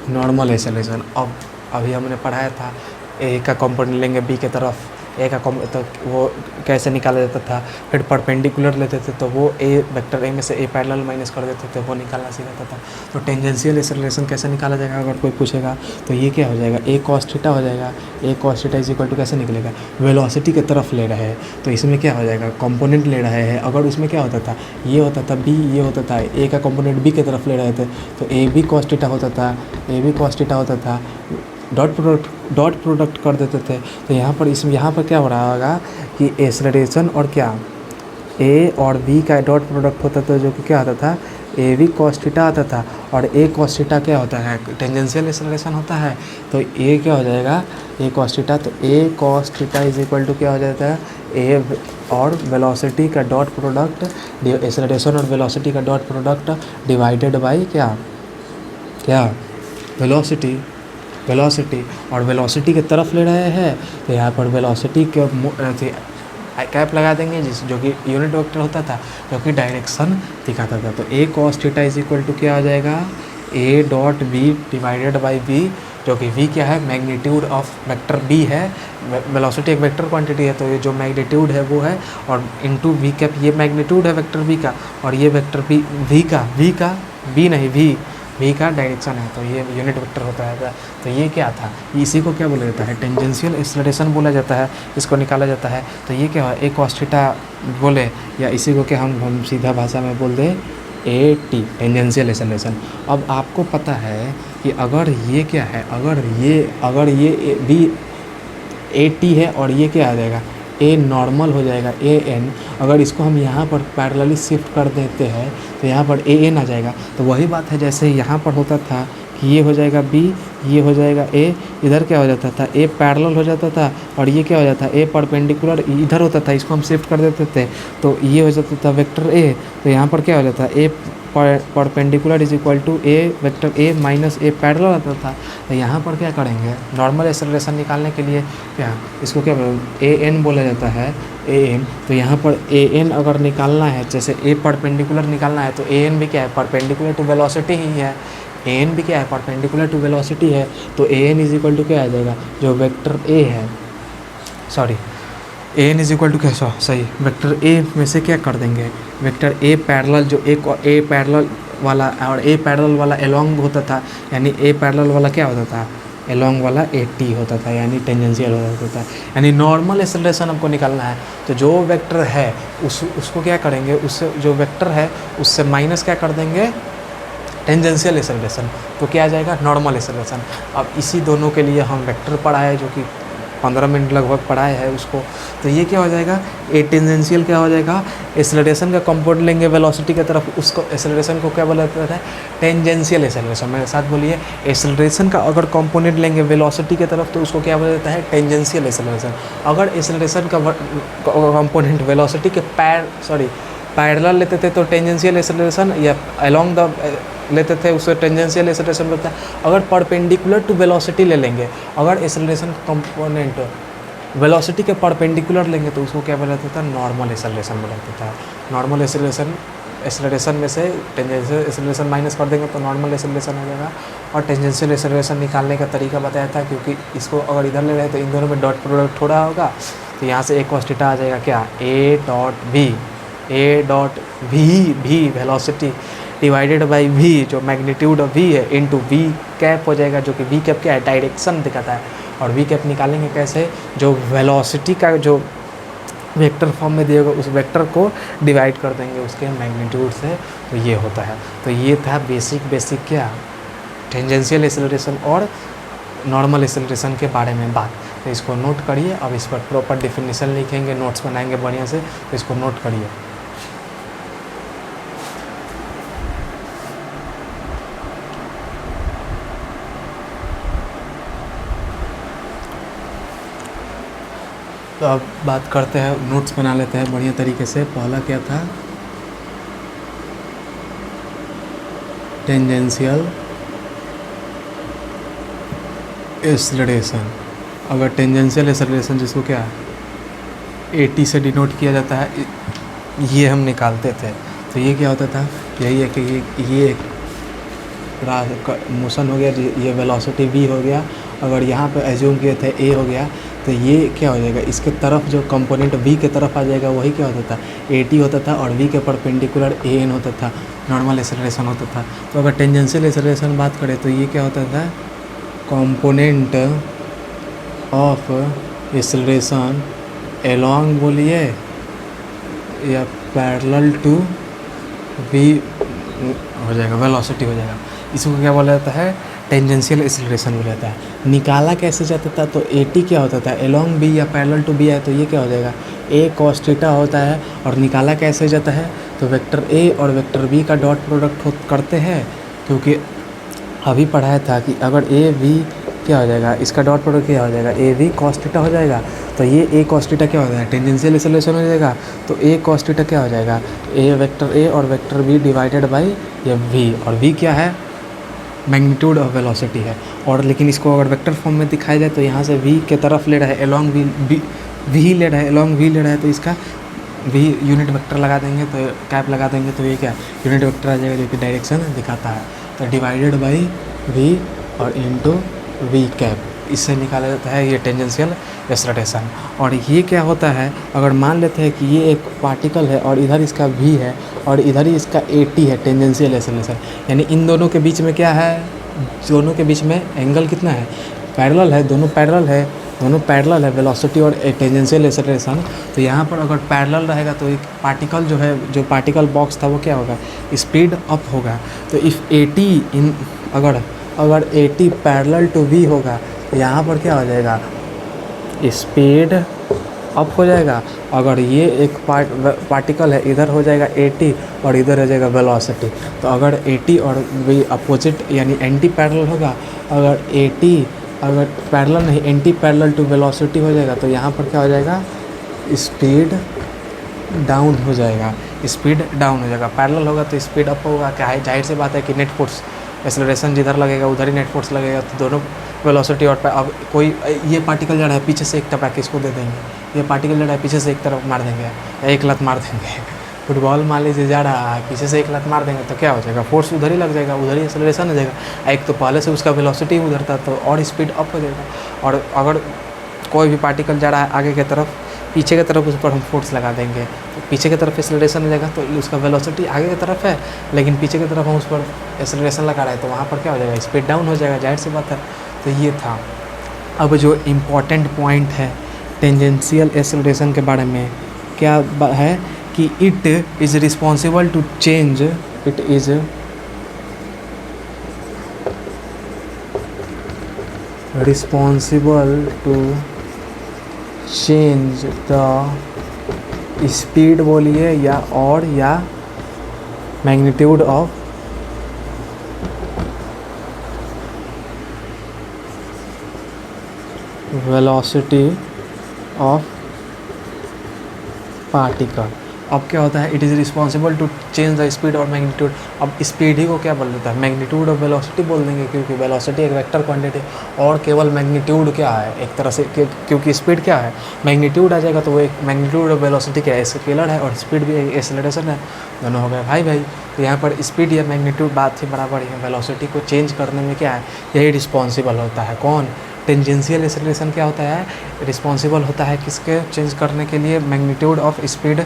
नॉर्मल एक्सेलरेशन। अब अभी हमने पढ़ाया था ए का कंपोनेंट लेंगे बी के तरफ, ए का तो वो कैसे निकाला जाता था, फिर परपेंडिकुलर लेते थे तो वो ए वेक्टर ए में से ए पैरेलल माइनस कर देते थे, वो निकालना सीखा था। तो टेंजेंशियल एक्सेलरेशन कैसे निकाला जाएगा अगर कोई पूछेगा, तो ये क्या हो जाएगा, ए कॉस थीटा हो जाएगा। A cos theta is equal to कैसे निकलेगा, वेलोसिटी की तरफ ले रहे हैं तो इसमें क्या हो जाएगा, कंपोनेंट ले रहे हैं। अगर उसमें क्या होता था, ये होता था बी, ये होता था ए का कंपोनेंट बी की तरफ ले रहे थे तो ए बी कॉस थीटा होता था, ए बी कॉस थीटा होता था, डॉट प्रोडक्ट कर देते थे। तो यहाँ पर क्या हो रहा होगा कि एक्सेलरेशन और क्या ए और बी का डॉट प्रोडक्ट होता था, जो कि क्या होता था, ए बी कॉस थीटा आता था। और ए कॉस थीटा क्या होता है, टेंजेंशियल एक्सेलरेशन होता है। तो ए क्या हो जाएगा, ए कॉस थीटा, तो A cos theta is equal to क्या हो जाता है, ए और वेलोसिटी का डॉट प्रोडक्ट, एक्सेलरेशन और वेलोसिटी का डॉट प्रोडक्ट डिवाइडेड बाई क्या वेलोसिटी और वेलोसिटी की तरफ ले रहे हैं तो यहाँ पर वेलोसिटी के कैप लगा देंगे जो कि यूनिट वेक्टर होता था, जो कि डायरेक्शन दिखाता था। तो A cos theta is equal to क्या हो जाएगा, A dot B divided by B, जो कि v क्या है, मैग्नीट्यूड ऑफ वेक्टर b है। वेलोसिटी एक वेक्टर क्वांटिटी है तो ये जो मैग्नीट्यूड है वो है, और इनटू v कैप, ये मैग्नीट्यूड है वेक्टर v का, और ये वेक्टर v का b नहीं v, वी का डायरेक्शन है, तो ये यूनिट वेक्टर होता है। तो ये क्या था, इसी को क्या बोला जाता है, टेंजेंशियल एक्सेलरेशन बोला जाता है, इसको निकाला जाता है। तो ये क्या है, ए कॉस थीटा बोले, या इसी को क्या हम सीधा भाषा में बोल दें ए टी, टेंजेंशियल एक्सेलरेशन। अब आपको पता है कि अगर ये क्या है, अगर ये बी ए टी है और ये क्या आ जाएगा, ए नॉर्मल हो जाएगा, ए एन। अगर इसको हम यहाँ पर पैरेलली शिफ्ट कर देते हैं तो यहाँ पर ए एन आ जाएगा। तो वही बात है जैसे यहाँ पर होता था कि ये हो जाएगा बी, ये हो जाएगा ए, इधर क्या हो जाता था, ए पैरेलल हो जाता था, और ये क्या हो जाता है, ए परपेंडिकुलर इधर होता था, इसको हम शिफ्ट कर देते थे तो ये हो जाता था वेक्टर ए। तो यहाँ पर क्या हो जाता है, A perpendicular is equal to A vector A minus A parallel आता था। तो यहाँ पर क्या करेंगे, नॉर्मल एक्सेलरेशन निकालने के लिए क्या, इसको क्या ए एन बोला जाता है, ए एन। तो यहाँ पर ए एन अगर निकालना है, जैसे ए परपेंडिकुलर निकालना है, तो ए एन भी क्या है, परपेंडिकुलर टू वेलोसिटी ही है, ए एन भी क्या है, परपेंडिकुलर टू वेलोसिटी है। तो a n is equal to क्या आ जाएगा, जो वेक्टर ए है, sorry a n is equal to क्या, सही, वेक्टर ए में से क्या कर देंगे, वेक्टर ए पैरेलल, जो ए पैरेलल वाला और ए पैरेलल वाला एलोंग होता था, यानी ए पैरेलल वाला क्या होता था, एलोंग वाला ए टी होता था, यानी टेंजेंशियल होता था। यानी नॉर्मल एक्सेलरेशन हमको निकालना है, तो जो वेक्टर है उसको क्या करेंगे, उससे जो वेक्टर है उससे माइनस क्या कर देंगे, टेंजेंशियल एक्सेलरेशन, तो क्या आ जाएगा, नॉर्मल एक्सेलरेशन। अब इसी दोनों के लिए हम वेक्टर पढ़ाए, जो कि 15 मिनट लगभग पढ़ाए है उसको। तो ये क्या हो जाएगा, ए टेंजेंशियल क्या हो जाएगा, एक्सेलरेशन का कंपोनेंट लेंगे वेलोसिटी की तरफ, उसको एक्सेलरेशन को क्या बोला जाता है, टेंजेंशियल एक्सेलरेशन। मेरे साथ बोलिए, एक्सेलरेशन का अगर कंपोनेंट लेंगे वेलोसिटी की तरफ तो उसको क्या बोला जाता है, टेंजेंशियल एक्सेलरेशन। अगर एक्सेलरेशन का कंपोनेंट वेलोसिटी के पैरेलल लेते थे तो टेंजेंशियल एक्सेलरेशन, या अलोंग द लेते थे उससे टेंजेंशियल एक्सेलरेशन होता है। अगर परपेंडिकुलर टू वेलोसिटी ले लेंगे, अगर एक्सेलरेशन कंपोनेंट वेलोसिटी के परपेंडिकुलर लेंगे तो उसको क्या बोला जाता है, नॉर्मल एक्सेलरेशन बोला जाता है। नॉर्मल एक्सेलरेशन में से टेंजेंशियल एक्सेलरेशन माइनस कर देंगे तो नॉर्मल एक्सेलरेशन हो जाएगा। और टेंजेंशियल एक्सेलरेशन निकालने का तरीका बताया था, क्योंकि इसको अगर इधर ले रहे तो इन दोनों में डॉट प्रोडक्ट थोड़ा होगा, तो यहाँ से एक cos थीटा आ जाएगा क्या, A dot V velocity divided by V, जो मैग्नीट्यूड ऑफ वी है, इनटू वी कैप हो जाएगा, जो कि वी कैप क्या है, डायरेक्शन दिखाता है। और वी कैप निकालेंगे कैसे, जो वेलोसिटी का जो वेक्टर फॉर्म में दिया होगा उस वेक्टर को डिवाइड कर देंगे उसके मैग्नीट्यूड से, तो ये होता है। तो ये था बेसिक क्या, टेंजेंशियल एक्सेलरेशन और नॉर्मल एक्सेलरेशन के बारे में बात। तो इसको नोट करिए, अब इस पर प्रॉपर डिफिनीशन लिखेंगे, नोट्स बनाएंगे बढ़िया से, तो इसको नोट करिए। तो अब बात करते हैं, नोट्स बना लेते हैं बढ़िया तरीके से। पहला क्या था, टेंजेंशियल एक्सेलरेशन। अगर टेंजेंशियल एक्सेलरेशन जिसको क्या ए टी से डिनोट किया जाता है, ये हम निकालते थे। तो ये क्या होता था, यही है कि ये एक मोशन हो गया, ये वेलोसिटी v हो गया। अगर यहाँ पे एज्यूम किए थे a हो गया, तो ये क्या हो जाएगा, इसके तरफ जो कंपोनेंट v के तरफ आ जाएगा वही क्या होता था, at होता था, और v के परपेंडिकुलर an होता था, नॉर्मल एक्सेलरेशन होता था। तो अगर टेंजेंशियल एक्सेलरेशन बात करें तो ये क्या होता था, कंपोनेंट ऑफ एक्सेलरेशन एलोंग बोलिए या पैरेलल टू v हो जाएगा, वेलोसिटी हो जाएगा। इसको क्या बोला जाता है, टेंजेंशियल एक्सेलरेशन बोला जाता है। निकाला कैसे जाता था, तो ए टी क्या होता था, एलोंग बी या पैरेलल टू बी है, तो ये क्या हो जाएगा, ए कॉस थीटा होता है। और निकाला कैसे जाता है, तो वेक्टर ए और वेक्टर बी का डॉट प्रोडक्ट करते हैं, क्योंकि अभी पढ़ाया था कि अगर ए वी क्या हो जाएगा, इसका डॉट प्रोडक्ट क्या हो जाएगा, ए वी कॉस थीटा हो जाएगा। तो ये ए कॉस थीटा क्या हो जाएगा, टेंजेंशियल एक्सेलरेशन हो जाएगा। तो ए कॉस थीटा क्या हो जाएगा, ए वेक्टर ए और वेक्टर बी डिवाइडेड बाई ये वी, और वी क्या है, मैग्नीट्यूड ऑफ वेलोसिटी है। और लेकिन इसको अगर वेक्टर फॉर्म में दिखाया जाए तो यहाँ से v के तरफ ले रहा है, एलोंग वी ले रहा है, एलोंग वी ले रहा है, तो इसका v यूनिट वेक्टर लगा देंगे, तो कैप लगा देंगे, तो ये क्या यूनिट वेक्टर आ जाएगा, जो कि डायरेक्शन दिखाता है। तो डिवाइडेड बाई v और इनटू v कैप, इससे निकाला जाता है ये टेंजेंशियल एक्सेलरेशन। और ये क्या होता है, अगर मान लेते हैं कि ये एक पार्टिकल है और इधर इसका v है और इधर ही इसका at है, टेंजेंशियल एक्सेलरेशन, यानी इन दोनों के बीच में क्या है, दोनों के बीच में एंगल कितना है, पैरेलल है, दोनों पैरेलल है वेलोसिटी और टेंजेंशियल एक्सेलरेशन। तो यहाँ पर अगर पैरेलल रहेगा तो एक पार्टिकल जो है, जो पार्टिकल बॉक्स था वो क्या होगा, स्पीड अप होगा। तो इफ़ at इन अगर at पैरेलल टू v होगा तो यहाँ पर क्या हो जाएगा, स्पीड अप हो जाएगा। अगर ये एक पार्टिकल है, इधर हो जाएगा at और इधर हो जाएगा वेलोसिटी। तो अगर at और v अपोजिट यानी एंटी पैरेलल होगा, अगर पैरेलल नहीं एंटी पैरेलल टू वेलोसिटी हो जाएगा तो यहाँ पर क्या हो जाएगा, स्पीड डाउन हो जाएगा, पैरेलल होगा तो स्पीड अप होगा। क्या है, जाहिर सी बात है कि नेट फोर्स एक्सेलरेशन जिधर लगेगा उधर ही नेट फोर्स लगेगा, तो दोनों वेलोसिटी और अब कोई ये पार्टिकल जा रहा है पीछे से एक टपका इसको दे देंगे, ये पार्टिकल जा रहा है पीछे से एक तरफ मार देंगे या एक लत मार देंगे। फुटबॉल मान लीजिए जा रहा है, पीछे से एक लत मार देंगे तो क्या हो जाएगा, फोर्स उधर ही लग जाएगा, उधर ही एक्सेलरेशन हो जाएगा। एक तो पहले से उसका वेलोसिटी उधर था तो और स्पीड अप हो जाएगा। और अगर कोई भी पार्टिकल जा रहा है आगे की तरफ, पीछे की तरफ उस पर हम फोर्स लगा देंगे तो पीछे की तरफ एक्सेलरेशन हो जाएगा। तो उसका वेलोसिटी आगे की तरफ है लेकिन पीछे की तरफ हम उस पर एक्सेलरेशन लगा रहे हैं तो वहाँ पर क्या हो जाएगा, स्पीड डाउन हो जाएगा, जाहिर सी बात है। तो ये था। अब जो इम्पॉर्टेंट पॉइंट है टेंजेंशियल एक्सेलरेशन के बारे में क्या है कि it is responsible to change, it is responsible to change the speed बोलिए या magnitude of velocity of particle. अब क्या होता है, it is responsible to change the speed और मैग्नीट्यूड। अब स्पीड ही को क्या बोल देता है, मैग्नीट्यूड और वेलोसिटी बोल देंगे, क्योंकि वेलोसिटी एक वेक्टर क्वांटिटी और केवल मैग्नीट्यूड क्या है एक तरह से, क्योंकि स्पीड क्या है, मैग्नीट्यूड आ जाएगा तो वो एक मैग्नीट्यूड और वेलोसिटी क्या है, स्केलर है, और स्पीड भी एक्सेलरेशन है, दोनों हो गए भाई। तो यहाँ पर स्पीड या मैग्नीट्यूड बात ही बराबर है। वेलोसिटी को चेंज करने में क्या है, यही रिस्पॉन्सिबल होता है। कौन, टेंजेंशियल एक्सेलरेशन क्या होता है, रिस्पॉन्सिबल होता है किसके चेंज करने के लिए, मैग्नीट्यूड ऑफ स्पीड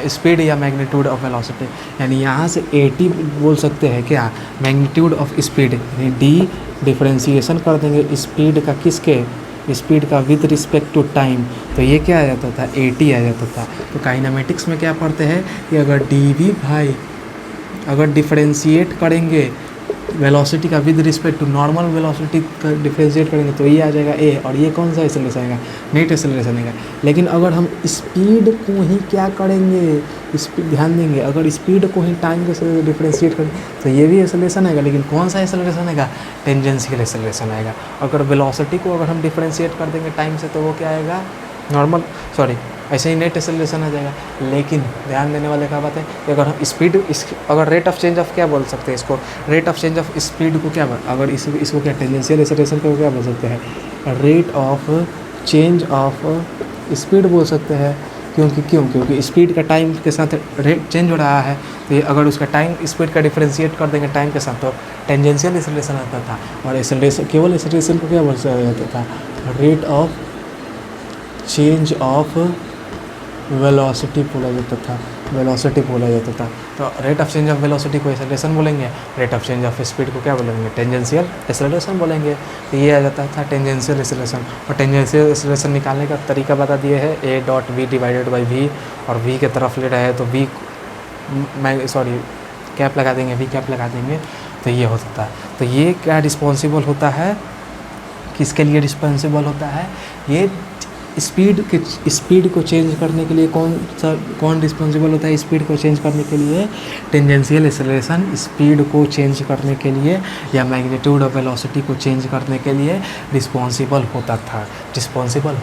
स्पीड या मैग्नीट्यूड ऑफ वेलोसिटी। यानी यहाँ से at बोल सकते हैं क्या, मैग्नीट्यूड ऑफ स्पीड, यानी d डिफरेंशिएशन कर देंगे स्पीड का, किसके, स्पीड का विद रिस्पेक्ट टू टाइम, तो ये क्या आ जाता था, at आ जाता था। तो काइनेमेटिक्स में क्या पढ़ते हैं कि अगर dv भाई अगर डिफरेंशिएट करेंगे वेलोसिटी का with respect to normal velocity का डिफरेंशिएट करेंगे तो ये आ जाएगा a, और ये कौन सा एक्सेलरेशन आएगा, नेट एक्सेलरेशन आएगा। लेकिन अगर हम स्पीड को ही क्या करेंगे, स्पीड ध्यान देंगे, अगर स्पीड को ही टाइम के साथ डिफरेंशिएट करेंगे तो ये भी एक्सेलरेशन आएगा, लेकिन कौन सा एक्सेलरेशन आएगा, टेंजेंशियल एक्सेलरेशन आएगा। अगर वेलोसिटी को अगर हम डिफरेंशिएट कर देंगे टाइम से तो वो क्या आएगा, ऐसे ही नेट एक्सेलरेशन आ जाएगा। लेकिन ध्यान देने वाले क्या बात है कि अगर हम स्पीड अगर रेट ऑफ चेंज ऑफ क्या बोल सकते हैं इसको, rate of change of speed को क्या अगर इसको क्या टेंजेंशियल एक्सेलरेशन को क्या बोल सकते हैं, rate of change of speed बोल सकते हैं। क्योंकि स्पीड का टाइम के साथ रेट चेंज हो रहा है, तो ये अगर उसका टाइम स्पीड का डिफरेंशिएट कर देंगे टाइम के साथ तो टेंजेंशियल एक्सेलरेशन आता था। और एक्सेलरेशन केवल एक्सेलरेशन को क्या बोल जाता था, rate of change of velocity बोला जाता था। तो rate of change of velocity को एक्सेलरेशन बोलेंगे, rate of change of speed को क्या बोलेंगे, टेंजेंशियल एक्सेलरेशन बोलेंगे। तो ये आ जाता था टेंजेंशियल एक्सेलरेशन। और टेंजेंशियल एक्सेलरेशन निकालने का तरीका बता दिए है, a.v डिवाइडेड बाई v, और v के तरफ ले रहे हैं तो कैप लगा देंगे, v कैप लगा देंगे, तो ये होता है। तो ये क्या रिस्पॉन्सिबल होता है, किसके लिए रिस्पॉन्सिबल होता है, ये स्पीड को चेंज करने के लिए कौन रिस्पॉन्सिबल होता है, स्पीड को चेंज करने के लिए टेंजेंशियल एक्सेलरेशन स्पीड को चेंज करने के लिए या मैग्नीट्यूड ऑफ वेलोसिटी को चेंज करने के लिए रिस्पॉन्सिबल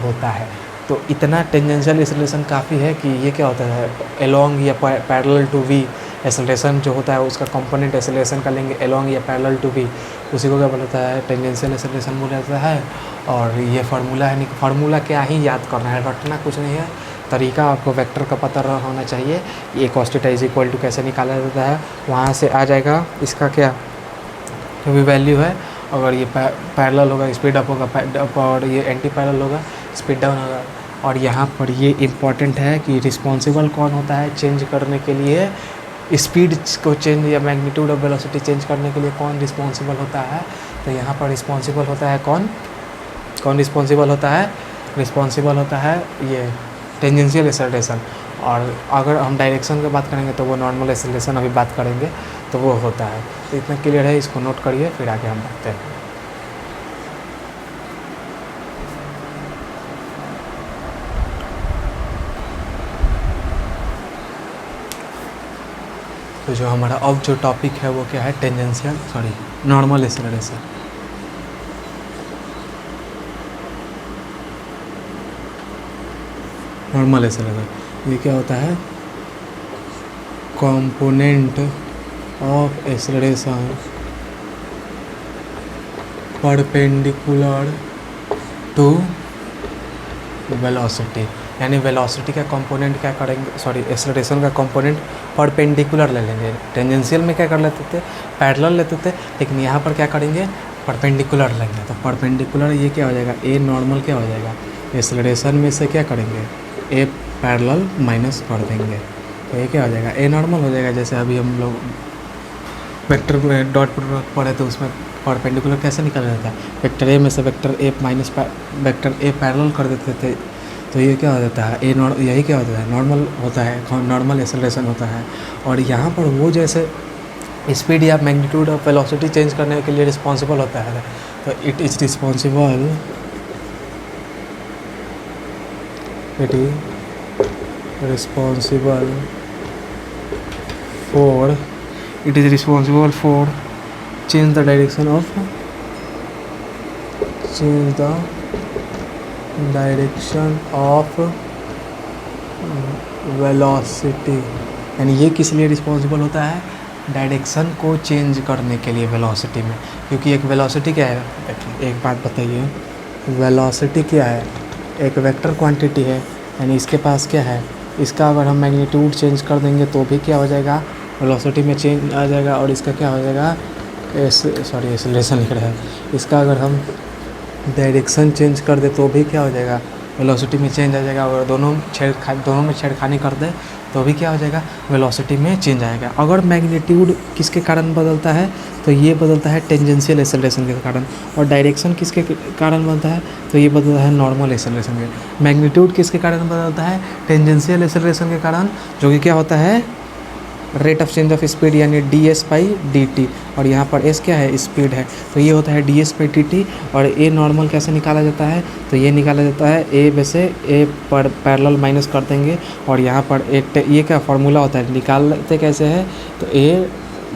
होता है। तो इतना टेंजेंशियल एक्सेलरेशन काफ़ी है कि ये क्या होता है, एलोंग या पैरेलल टू वी एक्सेलरेशन जो होता है उसका कंपोनेंट एक्सेलरेशन का लेंगे एलोंग या पैरेलल टू वी, उसी को क्या बोलता है, टेंजेंशियल एक्सेलरेशन बोला जाता है। और ये फार्मूला है, फार्मूला क्या ही याद करना है, रटना कुछ नहीं है, तरीका आपको वेक्टर का पता होना चाहिए। ये cos theta is equal to कैसे निकाला जाता है, वहाँ से आ जाएगा इसका क्या जो भी वैल्यू है, अगर ये पैरेलल होगा स्पीड अप होगा, और ये एंटी पैरेलल होगा स्पीड डाउन होगा। और यहाँ पर ये इम्पॉर्टेंट है कि रिस्पॉन्सिबल कौन होता है चेंज करने के लिए, स्पीड को चेंज या मैग्नीट्यूड ऑफ वेलोसिटी चेंज करने के लिए कौन रिस्पॉन्सिबल होता है। तो यहाँ पर रिस्पॉन्सिबल होता है कौन रिस्पॉन्सिबल होता है, रिस्पॉन्सिबल होता है ये टेंजेंशियल एक्सेलरेशन। और अगर हम डायरेक्शन की बात करेंगे तो वो नॉर्मल एक्सेलरेशन अभी बात करेंगे तो वो होता है। तो इतना क्लियर है, इसको नोट करिए, फिर आगे हम बढ़ते हैं। तो जो हमारा अब जो टॉपिक है वो क्या है, नॉर्मल एक्सेलरेशन। नॉर्मल एक्सेलरेशन ये क्या होता है, component of acceleration perpendicular to velocity. यानी वेलोसिटी का कंपोनेंट क्या करेंगे, एक्सेलरेशन का कंपोनेंट परपेंडिकुलर ले लेंगे। टेंजेंशियल में क्या कर लेते थे, पैरेलल लेते थे, लेकिन यहाँ पर क्या करेंगे, परपेंडिकुलर लेंगे। तो परपेंडिकुलर ये क्या हो जाएगा, ए नॉर्मल क्या हो जाएगा, एक्सेलरेशन में से क्या करेंगे, ए पैरेलल माइनस कर देंगे, तो ये क्या हो जाएगा, ए नॉर्मल हो जाएगा। जैसे अभी हम लोग वेक्टर में डॉट प्रोडक्ट पढ़े तो उसमें परपेंडिकुलर कैसे निकल जाता है, वेक्टर ए में से vector A minus vector A parallel कर देते थे, तो ये क्या हो जाता है, यही क्या होता है, नॉर्मल होता है, नॉर्मल एक्सेलरेशन होता है। और यहाँ पर वो जैसे स्पीड या मैग्नीट्यूड ऑफ वेलोसिटी चेंज करने के लिए रिस्पॉन्सिबल होता है, तो it is responsible for change the direction of velocity। यानी ये किस लिए रिस्पॉन्सिबल होता है, डायरेक्शन को चेंज करने के लिए वेलोसिटी में। क्योंकि एक वेलोसिटी क्या है, देखिए एक बात बताइए, वेलोसिटी क्या है, एक वेक्टर क्वांटिटी है, यानी इसके पास क्या है, इसका अगर हम मैग्नीट्यूड चेंज कर देंगे तो भी क्या हो जाएगा, वेलोसिटी में चेंज आ जाएगा। और इसका क्या हो जाएगा, एक्सेलरेशन लिख रहा है, इसका अगर हम डायरेक्शन चेंज कर दे तो भी क्या हो जाएगा, वेलोसिटी में चेंज आ जाएगा। अगर दोनों में छेड़खानी कर दे तो भी क्या हो जाएगा, वेलोसिटी में चेंज आएगा। अगर मैग्नीट्यूड किसके कारण बदलता है, तो ये बदलता है टेंजेंशियल एक्सेलरेशन के कारण। और डायरेक्शन किसके कारण बदलता है, तो ये बदलता है नॉर्मल एक्सेलरेशन के। मैग्नीट्यूड किसके कारण बदलता है, टेंजेंशियल एक्सेलरेशन के कारण, जो कि क्या होता है, rate of change of speed, यानी ds/dt। और यहाँ पर s क्या है, स्पीड है, तो ये होता है ds/dt। और a नॉर्मल कैसे निकाला जाता है, तो ये निकाला जाता है a में से a पर पैरेलल माइनस कर देंगे। और यहाँ पर ये क्या फार्मूला होता है, निकालते कैसे है, तो a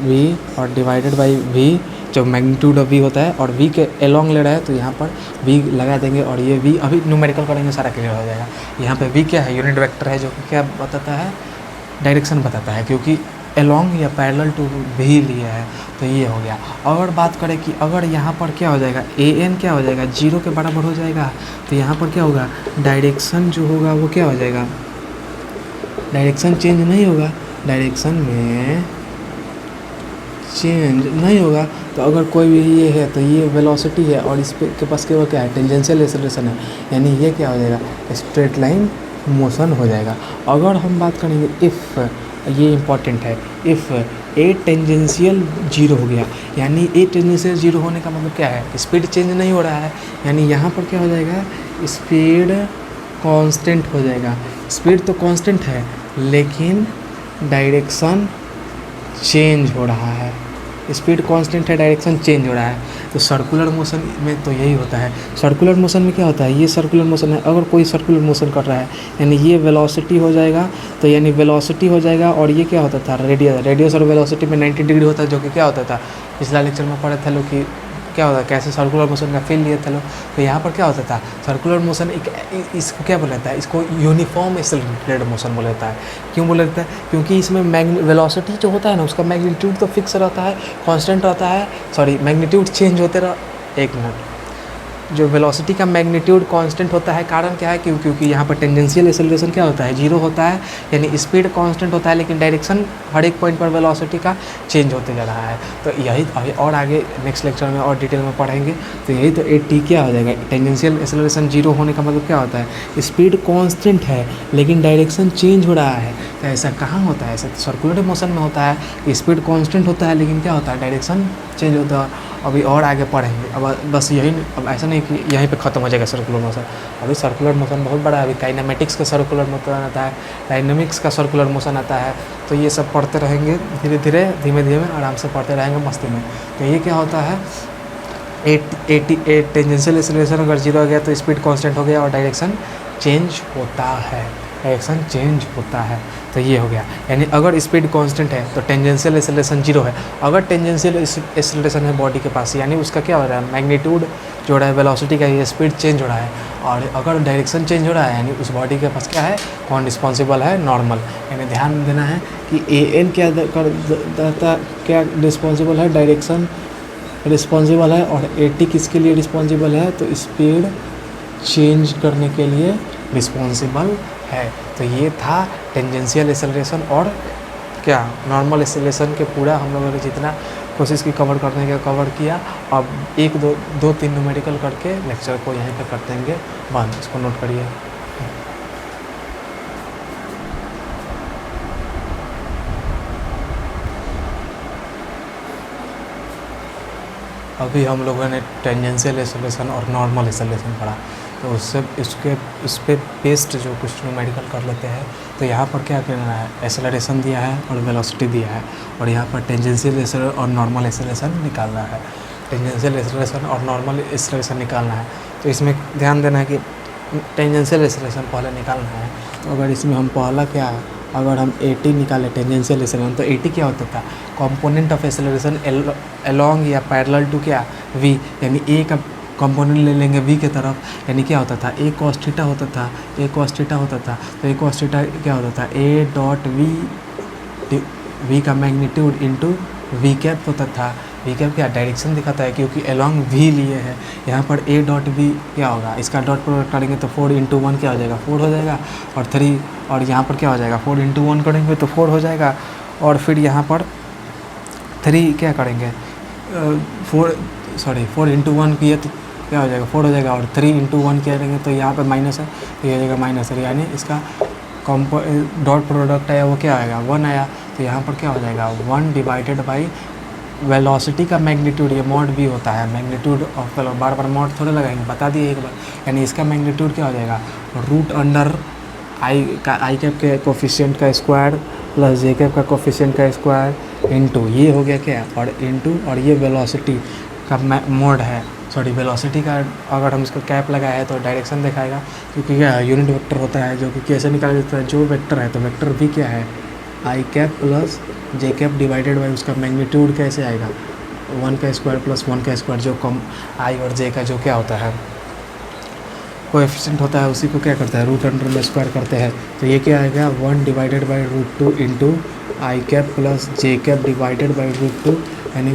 v और डिवाइडेड बाई v, जो मैग्नीट्यूड ऑफ v होता है, और v के एलोंग ले रहा है तो यहाँ पर v लगा देंगे। और ये v अभी न्यूमेरिकल करेंगे सारा क्लियर हो जाएगा। यहाँ पे v क्या है, यूनिट वेक्टर है, जो कि क्या बताता है, डायरेक्शन बताता है, क्योंकि एलोंग या पैरेलल टू भी लिया है, तो ये हो गया। अगर बात करें कि अगर यहाँ पर क्या हो जाएगा, an क्या हो जाएगा, 0 के बराबर हो जाएगा, तो यहाँ पर क्या होगा, डायरेक्शन जो होगा वो क्या हो जाएगा, डायरेक्शन चेंज नहीं होगा, डायरेक्शन में चेंज नहीं होगा। तो अगर कोई भी ये है तो ये वेलोसिटी है, और इस के पास केवल क्या है, टेंजेंशियल एक्सेलरेशन है, यानी ये क्या हो जाएगा, स्ट्रेट लाइन मोशन हो जाएगा। अगर हम बात करेंगे इफ़, ये इम्पॉर्टेंट है, इफ़ ए टेंजेंशियल 0 हो गया, यानी ए टेंजेंशियल 0 होने का मतलब क्या है, स्पीड चेंज नहीं हो रहा है, यानी यहाँ पर क्या हो जाएगा, स्पीड कांस्टेंट हो जाएगा। स्पीड तो कांस्टेंट है, लेकिन डायरेक्शन चेंज हो रहा है। स्पीड कांस्टेंट है, डायरेक्शन चेंज हो रहा है। तो सर्कुलर मोशन में तो यही होता है। सर्कुलर मोशन में क्या होता है, ये सर्कुलर मोशन है, अगर कोई सर्कुलर मोशन कर रहा है, यानी ये वेलोसिटी हो जाएगा, तो यानी वेलोसिटी हो जाएगा। और ये क्या होता था, रेडियस और वेलोसिटी में 90 डिग्री होता है, जो कि क्या होता था, पिछला लेक्चर में पढ़े थे लोग कि क्या होता है, कैसे सर्कुलर मोशन का फील लिए थे लोग। तो यहाँ पर क्या होता था, सर्कुलर मोशन इसको क्या बोला जाता है, इसको यूनिफॉर्म एक्सेलरेटेड मोशन बोला जाता है। क्यों बोला जाता है, क्योंकि इसमें वेलोसिटी जो होता है ना, उसका मैग्नीट्यूड तो फिक्स रहता है, कांस्टेंट रहता है, मैग्नीट्यूड चेंज होते रहा। एक मिनट, जो वेलोसिटी का मैग्नीट्यूड कांस्टेंट होता है, कारण क्या है, क्योंकि यहाँ पर टेंजेंशियल एक्सेलरेशन क्या होता है, जीरो होता है, यानी स्पीड कांस्टेंट होता है, लेकिन डायरेक्शन हर एक पॉइंट पर वेलोसिटी का चेंज होते जा रहा है। तो यही और आगे नेक्स्ट लेक्चर में और डिटेल में पढ़ेंगे। तो यही तो ए टी क्या हो जाएगा, टेंजेंशियल एक्सेलरेशन जीरो होने का मतलब क्या होता है, स्पीड कांस्टेंट है लेकिन डायरेक्शन चेंज हो रहा है। तो ऐसा कहाँ होता है, ऐसा तो सर्कुलर मोशन में होता है कि स्पीड कांस्टेंट होता है लेकिन क्या होता है, डायरेक्शन चेंज होता है। अभी और आगे पढ़ेंगे। अब बस यही, अब ऐसा नहीं कि यहीं पे ख़त्म हो जाएगा सर्कुलर मोशन। अभी सर्कुलर मोशन बहुत बड़ा है। अभी काइनेमेटिक्स का सर्कुलर मोशन आता है, डायनेमिक्स का सर्कुलर मोशन आता है। तो ये सब पढ़ते रहेंगे धीरे धीरे, धीमे धीमे आराम से पढ़ते रहेंगे मस्ती में। तो ये क्या होता है, टेंजेंशियल एक्सेलरेशन अगर जीरो हो गया तो स्पीड कांस्टेंट हो गया और डायरेक्शन चेंज होता है, डायरेक्शन चेंज होता है। तो ये हो गया, यानी अगर स्पीड कांस्टेंट है तो टेंजेंशियल एक्सेलरेशन जीरो है। अगर टेंजेंशियल एक्सेलरेशन है बॉडी के पास, यानी उसका क्या हो रहा है, मैग्नीट्यूड जो हो रहा है वेलोसिटी का, ये स्पीड चेंज हो रहा है। और अगर डायरेक्शन चेंज हो रहा है, यानी उस बॉडी के पास क्या है, कौन रिस्पॉन्सिबल है, नॉर्मल। यानी ध्यान देना है कि ए एन क्या कर देता, क्या रिस्पॉन्सिबल है, डायरेक्शन रिस्पॉन्सिबल है, और ए टी किसके लिए रिस्पॉन्सिबल है, तो स्पीड चेंज करने के लिए रिस्पॉन्सिबल है। तो ये था टेंजेंशियल एक्सेलरेशन और क्या नॉर्मल एक्सेलरेशन के पूरा हम लोगों ने जितना कोशिश की कवर करने का कवर किया। अब एक दो तीन न्यूमेरिकल करके लेक्चर को यहीं पे कर देंगे बंद। इसको नोट करिए। अभी हम लोगों ने टेंजेंशियल एक्सेलरेशन और नॉर्मल एक्सेलरेशन पढ़ा, तो उससे उस पर बेस्ड जो कुछ न्यूमेरिकल कर लेते हैं। तो यहाँ पर क्या करना है, एक्सेलरेशन दिया है और वेलोसिटी दिया है, और यहाँ पर टेंजेंशियल एक्सेलरेशन और नॉर्मल एक्सेलरेशन निकालना है। टेंजेंशियल एक्सेलरेशन और नॉर्मल एक्सेलरेशन निकालना है। तो इसमें ध्यान देना है कि टेंजेंशियल एक्सेलरेशन पहले निकालना है। तो अगर इसमें हम पहला क्या है, अगर हम ए टी निकालें टेंजेंशियल एक्सेलरेशन, तो ए टी क्या होता था, कंपोनेंट ऑफ एक्सेलरेशन अलोंग या पैरेलल टू क्या वी, यानी ए का कंपोनेंट ले लेंगे वी के तरफ, यानी क्या होता था, ए कॉस थीटा होता था, ए कॉस थीटा होता था। तो ए कॉस थीटा क्या होता था, ए डॉट वी का मैग्नीट्यूड इंटू वी कैप होता था। वी कैप क्या डायरेक्शन दिखाता है, क्योंकि अलोंग वी लिए है। यहाँ पर ए डॉट वी क्या होगा, इसका डॉट प्रोडक्ट करेंगे तो 4 इंटू 1 क्या हो जाएगा, 4 हो जाएगा। और 3, और यहाँ पर क्या हो जाएगा, 4 इंटू 1 करेंगे तो 4 हो जाएगा। और फिर यहाँ पर 3 क्या करेंगे, 4 इंटू 1 किए तो क्या हो जाएगा, 4 हो जाएगा। और 3 इंटू 1 क्या करेंगे तो यहाँ पर माइनस है, तो ये हो जाएगा माइनस है, यानी इसका डॉट प्रोडक्ट आया वो क्या आएगा, 1 आया। तो यहाँ पर क्या हो जाएगा, 1 डिवाइडेड बाई वेलोसिटी का मैग्नीट्यूड, ये मॉड भी होता है, magnitude of bar bar mod थोड़े लगाएंगे, बता दिए एक बार। यानी इसका मैग्नीट्यूड क्या हो जाएगा, रूट अंडर आई कैप के कोफिशिएंट का स्क्वायर प्लस जे कैप का कोफिशिएंट का स्क्वायर इंटू ये हो गया क्या, और इंटू और ये वेलोसिटी का मोड है, सॉरी वेलोसिटी का अगर हम इसको कैप लगाया है तो डायरेक्शन दिखाएगा, क्योंकि क्या यूनिट वेक्टर होता है जो कि कैसे निकाला जाता है, जो वेक्टर है तो वेक्टर भी क्या है, I cap plus J cap divided by उसका मैग्नीट्यूड कैसे आएगा, 1 का स्क्वायर प्लस 1 का स्क्वायर, जो कम आई और जे का जो क्या होता है कोएफिशिएंट होता है, उसी को क्या करता है, रूट अंडर में स्क्वायर करते हैं। तो ये क्या आएगा, 1 divided by root 2 into i cap plus J cap divided by root 2, यानी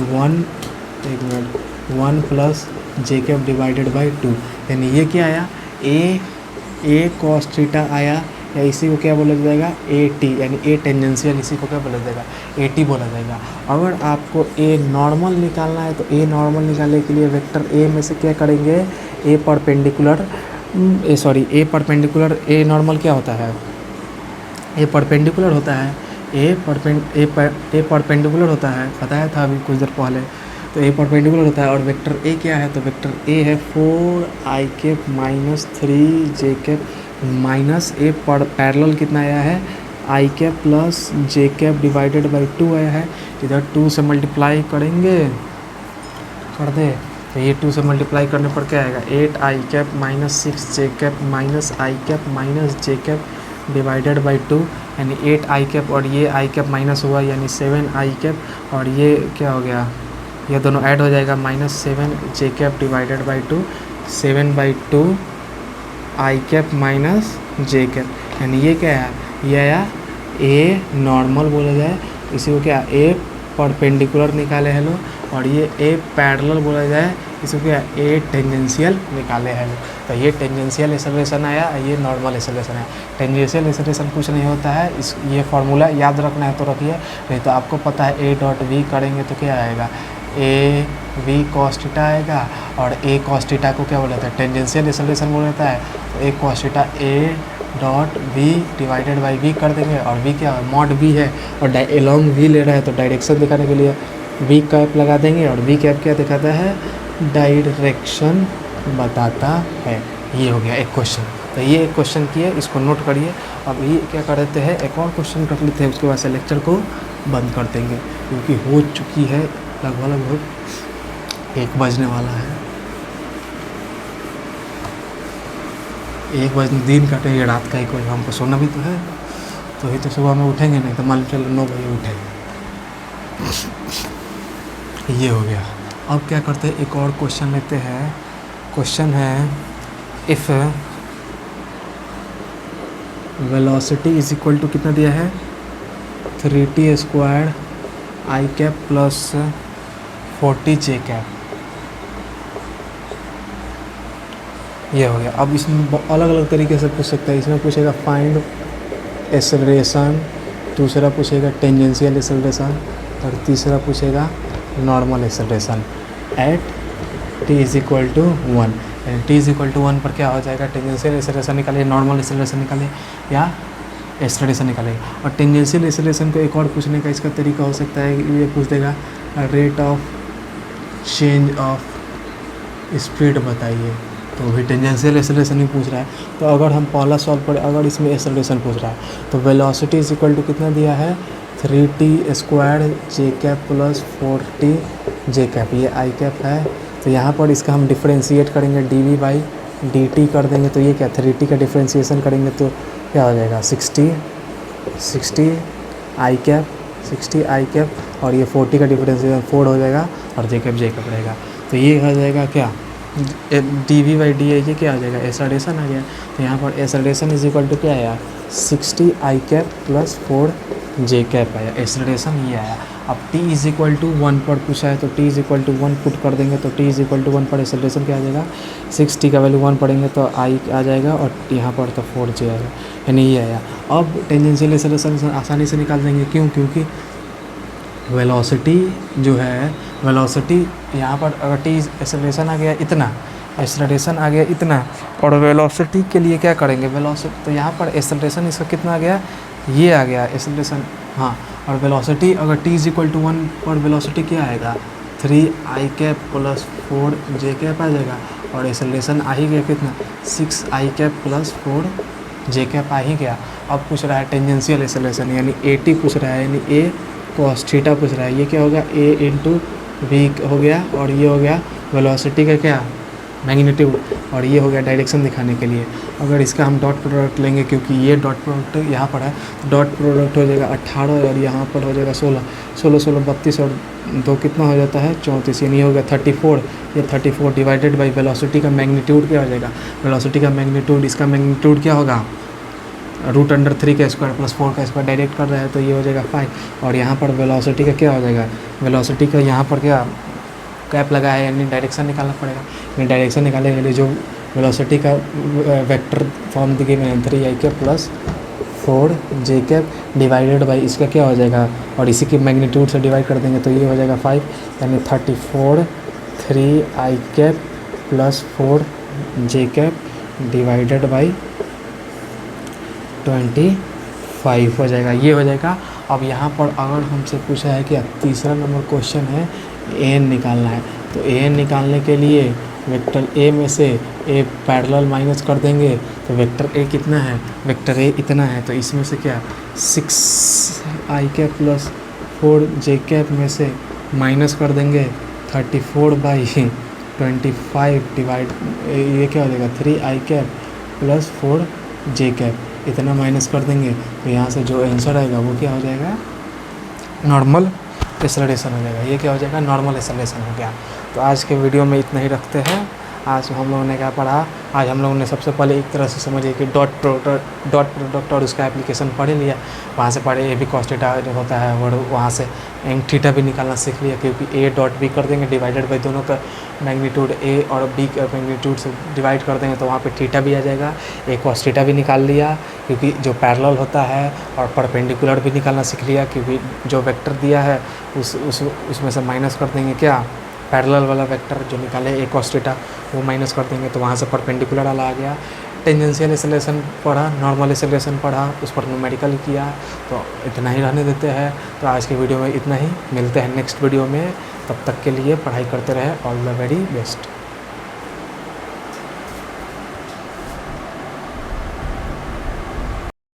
1 plus J cap divided by 2, यानी ये क्या आया, ए कॉस थीटा आया, या इसी को क्या बोला जाएगा, ए टी, यानी ए टेंजेंशियल, इसी को क्या बोला जाएगा, ए टी बोला जाएगा। अगर आपको ए नॉर्मल निकालना है तो ए नॉर्मल निकालने के लिए वेक्टर ए में से क्या करेंगे, ए परपेंडिकुलर ए नॉर्मल क्या होता है, ए परपेंडिकुलर होता है, ए परपेंडिकुलर होता है, बताया था अभी कुछ देर पहले। तो ए परपेंडिकुलर होता है, और वेक्टर ए क्या है, तो वेक्टर ए है 4 I cap minus 3 J cap minus A पर पैरेलल कितना आया है, I cap plus J cap divided by 2 आया है। इधर 2 से मल्टीप्लाई करेंगे, कर दे, तो ये 2 से मल्टीप्लाई करने पर क्या आएगा, 8 I cap minus 6 J cap minus I cap minus J cap divided by 2, यानी 8 आई कैप और ये आई कैप माइनस हुआ, यानी 7 आई कैप, और ये क्या हो गया, ये दोनों ऐड हो जाएगा, minus 7 J cap divided by 2, 7/2 I cap minus J cap, यानी ये क्या है, ये आया ए नॉर्मल बोला जाए, इसी को क्या ए परपेंडिकुलर निकाले हैं लोग, और ये ए पैरेलल बोला जाए, इसको क्या ए टेंजेंशियल निकाले हैं। तो ये टेंजेंशियल एक्सेलरेशन आया, ये नॉर्मल एक्सेलरेशन आया। टेंजेंशियल एक्सेलरेशन कुछ नहीं होता है, इस ये फार्मूला याद रखना है तो रखिए, नहीं तो आपको पता है ए डॉट वी करेंगे तो क्या आएगा, ए वी कॉस थीटा आएगा। और ए कॉस थीटा को क्या बोला जाता है, टेंजेंशियल एक्सेलरेशन बोला जाता है। तो A cos theta A dot V divided by V कर देंगे, और वी क्या है, मॉड वी है, और एलोंग वी ले रहा है तो डायरेक्शन दिखाने के लिए वी कैप लगा देंगे। और वी कैप क्या दिखाता है, डायरेक्शन बताता है। ये हो गया एक क्वेश्चन। तो ये एक क्वेश्चन किए, इसको नोट करिए। अब ये क्या कर देते हैं, एक और क्वेश्चन कर लेते हैं, उसके बाद से लेक्चर को बंद कर देंगे, क्योंकि हो चुकी है लगभग 1 बजने वाला है। 1 बजे दिन कटेंगे, रात का 1 बजे हमको सोना भी तो है, तो ही तो सुबह में उठेंगे, नहीं तो मान चलो 9 बजे उठेंगे। ये हो गया। अब क्या करते हैं, एक और क्वेश्चन लेते हैं। क्वेश्चन है if velocity is equal to कितना दिया है, 3t square i cap plus 40 j cap. ये हो गया। अब इसमें अलग अलग तरीके से पूछ सकता है। इसमें पूछेगा फाइंड एक्सेलरेशन, दूसरा पूछेगा टेंजेंशियल एक्सेलरेशन, और तीसरा पूछेगा normal acceleration at t is equal to 1। t is equal to 1 पर क्या हो जाएगा, टेंजेंशियल एक्सेलरेशन निकालिए, नॉर्मल एक्सेलरेशन निकालिए, या एक्सेलरेशन निकालिए। और टेंजेंशियल एक्सेलरेशन को एक और पूछने का इसका तरीका हो सकता है, ये पूछ देगा rate of change of speed बताइए, तो भी टेंजेंशियल एक्सेलरेशन ही पूछ रहा है। तो अगर हम पहला सॉल्व करें, अगर इसमें एक्सेलरेशन पूछ रहा है, तो वेलोसिटी इज इक्वल टू कितना दिया है, 3t स्क्वायर जे कैप प्लस 4t जे कैप, ये आई कैप है। तो यहाँ पर इसका हम डिफ्रेंशिएट करेंगे, dv बाई dt कर देंगे, तो ये क्या 3t का डिफ्रेंशिएशन करेंगे तो क्या हो जाएगा, 60 आई कैप, 60 आई कैप, और ये 40 का डिफ्रेंशिएशन 4 हो जाएगा, और जे कैप रहेगा। तो ये हो जाएगा क्या, dv बाई डी ये क्या आ जाएगा, एक्सेलरेशन आ गया। तो यहाँ पर एक्सेलरेशन इज इक्वल टू क्या आया, 60 आई कैप प्लस 4 जे कैप आया, एक्सेलरेशन ये आया। अब t इज इक्वल टू 1 पर पूछा है, तो t is equal to 1 put कर देंगे, तो t इज इक्वल टू 1 पर एक्सेलरेशन क्या आ जाएगा, 60 का वैल्यू 1 पढ़ेंगे तो i आ जाएगा, और यहाँ पर तो 4 जे आएगा, यानी ये आया। अब टेंजेंशियल एक्सेलरेशन आसानी से निकाल देंगे, क्यों, क्योंकि वेलोसिटी जो है, वेलोसिटी यहाँ पर अगर t एक्सेलरेशन आ गया इतना, एक्सेलरेशन आ गया इतना, और वेलोसिटी के लिए क्या करेंगे, वेलोसिटी, तो यहाँ पर एक्सेलरेशन इसका कितना आ गया, ये आ गया एक्सेलरेशन, हाँ। और वेलोसिटी अगर t इज इक्वल टू 1 पर वेलोसिटी क्या आएगा, 3 I cap plus 4 J cap आ जाएगा, और एक्सेलरेशन आ ही गया कितना, 6 आई कैप प्लस 4 जे कैप आ ही गया। अब पूछ रहा है टेंजेंशियल एक्सेलरेशन, यानी at पूछ रहा है, यानी a cos थीटा पूछ रहा है। ये क्या होगा, a इंटू वी हो गया, और ये हो गया वेलोसिटी का क्या, मैग्नीट्यूड, और ये हो गया डायरेक्शन दिखाने के लिए। अगर इसका हम डॉट प्रोडक्ट लेंगे, क्योंकि ये डॉट प्रोडक्ट यहाँ पर है, डॉट प्रोडक्ट हो जाएगा 18, और यहाँ पर हो जाएगा 16, 32, और 2 कितना हो जाता है 34, यानी हो गया 34। ये 34 डिवाइडेड बाई वेलोसिटी का मैग्नीट्यूड क्या हो जाएगा, वेलोसिटी का मैग्नीट्यूड, इसका मैग्नीट्यूड क्या होगा, √3 का स्क्वायर प्लस 4 का स्क्वायर, डायरेक्ट कर रहा है तो ये हो जाएगा 5। और यहाँ पर वेलोसिटी का क्या हो जाएगा, वेलोसिटी का यहाँ पर क्या कैप लगा है, यानी डायरेक्शन निकालना पड़ेगा। यानी डायरेक्शन निकालने के लिए जो वेलोसिटी का वेक्टर फॉर्म दिए गए हैं, 3 I cap plus 4 J cap divided by इसका क्या हो जाएगा, और इसी के मैग्नीट्यूड से डिवाइड कर देंगे तो ये हो जाएगा 5, यानी 34 3 I cap plus 4 J cap divided by 25 हो जाएगा, ये हो जाएगा। अब यहाँ पर अगर हमसे पूछा है कि तीसरा नंबर क्वेश्चन है an निकालना है, तो an निकालने के लिए वेक्टर a में से a पैरेलल माइनस कर देंगे, तो वेक्टर a कितना है, वेक्टर a इतना है, तो इसमें से क्या 6 आई कैप प्लस 4 जे कैप में से माइनस कर देंगे 34 बाई 25 डिवाइड, ये क्या हो जाएगा 3 I cap plus 4 J cap, इतना माइनस कर देंगे, तो यहाँ से जो आंसर आएगा वो क्या हो जाएगा, नॉर्मल एक्सेलरेशन हो जाएगा। ये क्या हो जाएगा, नॉर्मल एक्सेलरेशन हो गया। तो आज के वीडियो में इतना ही रखते हैं। आज हम लोगों ने क्या पढ़ा, आज हम लोगों ने सबसे पहले एक तरह से समझिए कि डॉट प्रोडक्ट और उसका एप्लीकेशन पढ़ लिया। वहाँ से पढ़े ए बी कॉस थीटा जो होता है और वहाँ से एम थीटा भी निकालना सीख लिया, क्योंकि ए डॉट बी कर देंगे डिवाइडेड बाई दोनों का मैग्नीट्यूड ए और बी का मैग्नीट्यूड से डिवाइड कर देंगे तो वहाँ पे थीटा भी आ जाएगा। ए कॉस थीटा भी निकाल लिया, क्योंकि जो पैरेलल होता है, और परपेंडिकुलर भी निकालना सीख लिया, क्योंकि जो वेक्टर दिया है उसमें से माइनस कर देंगे क्या, पैरेलल वाला वेक्टर जो निकाले ए कॉस थीटा वो माइनस कर देंगे तो वहाँ से परपेंडिकुलर वाला आ गया। टेंजेंशियल एक्सेलरेशन पढ़ा, नॉर्मल एक्सेलरेशन पढ़ा, उस पर न्यूमेरिकल किया। तो इतना ही रहने देते हैं। तो आज की वीडियो में इतना ही, मिलते हैं नेक्स्ट वीडियो में। तब तक के लिए पढ़ाई करते रहे। All the very best.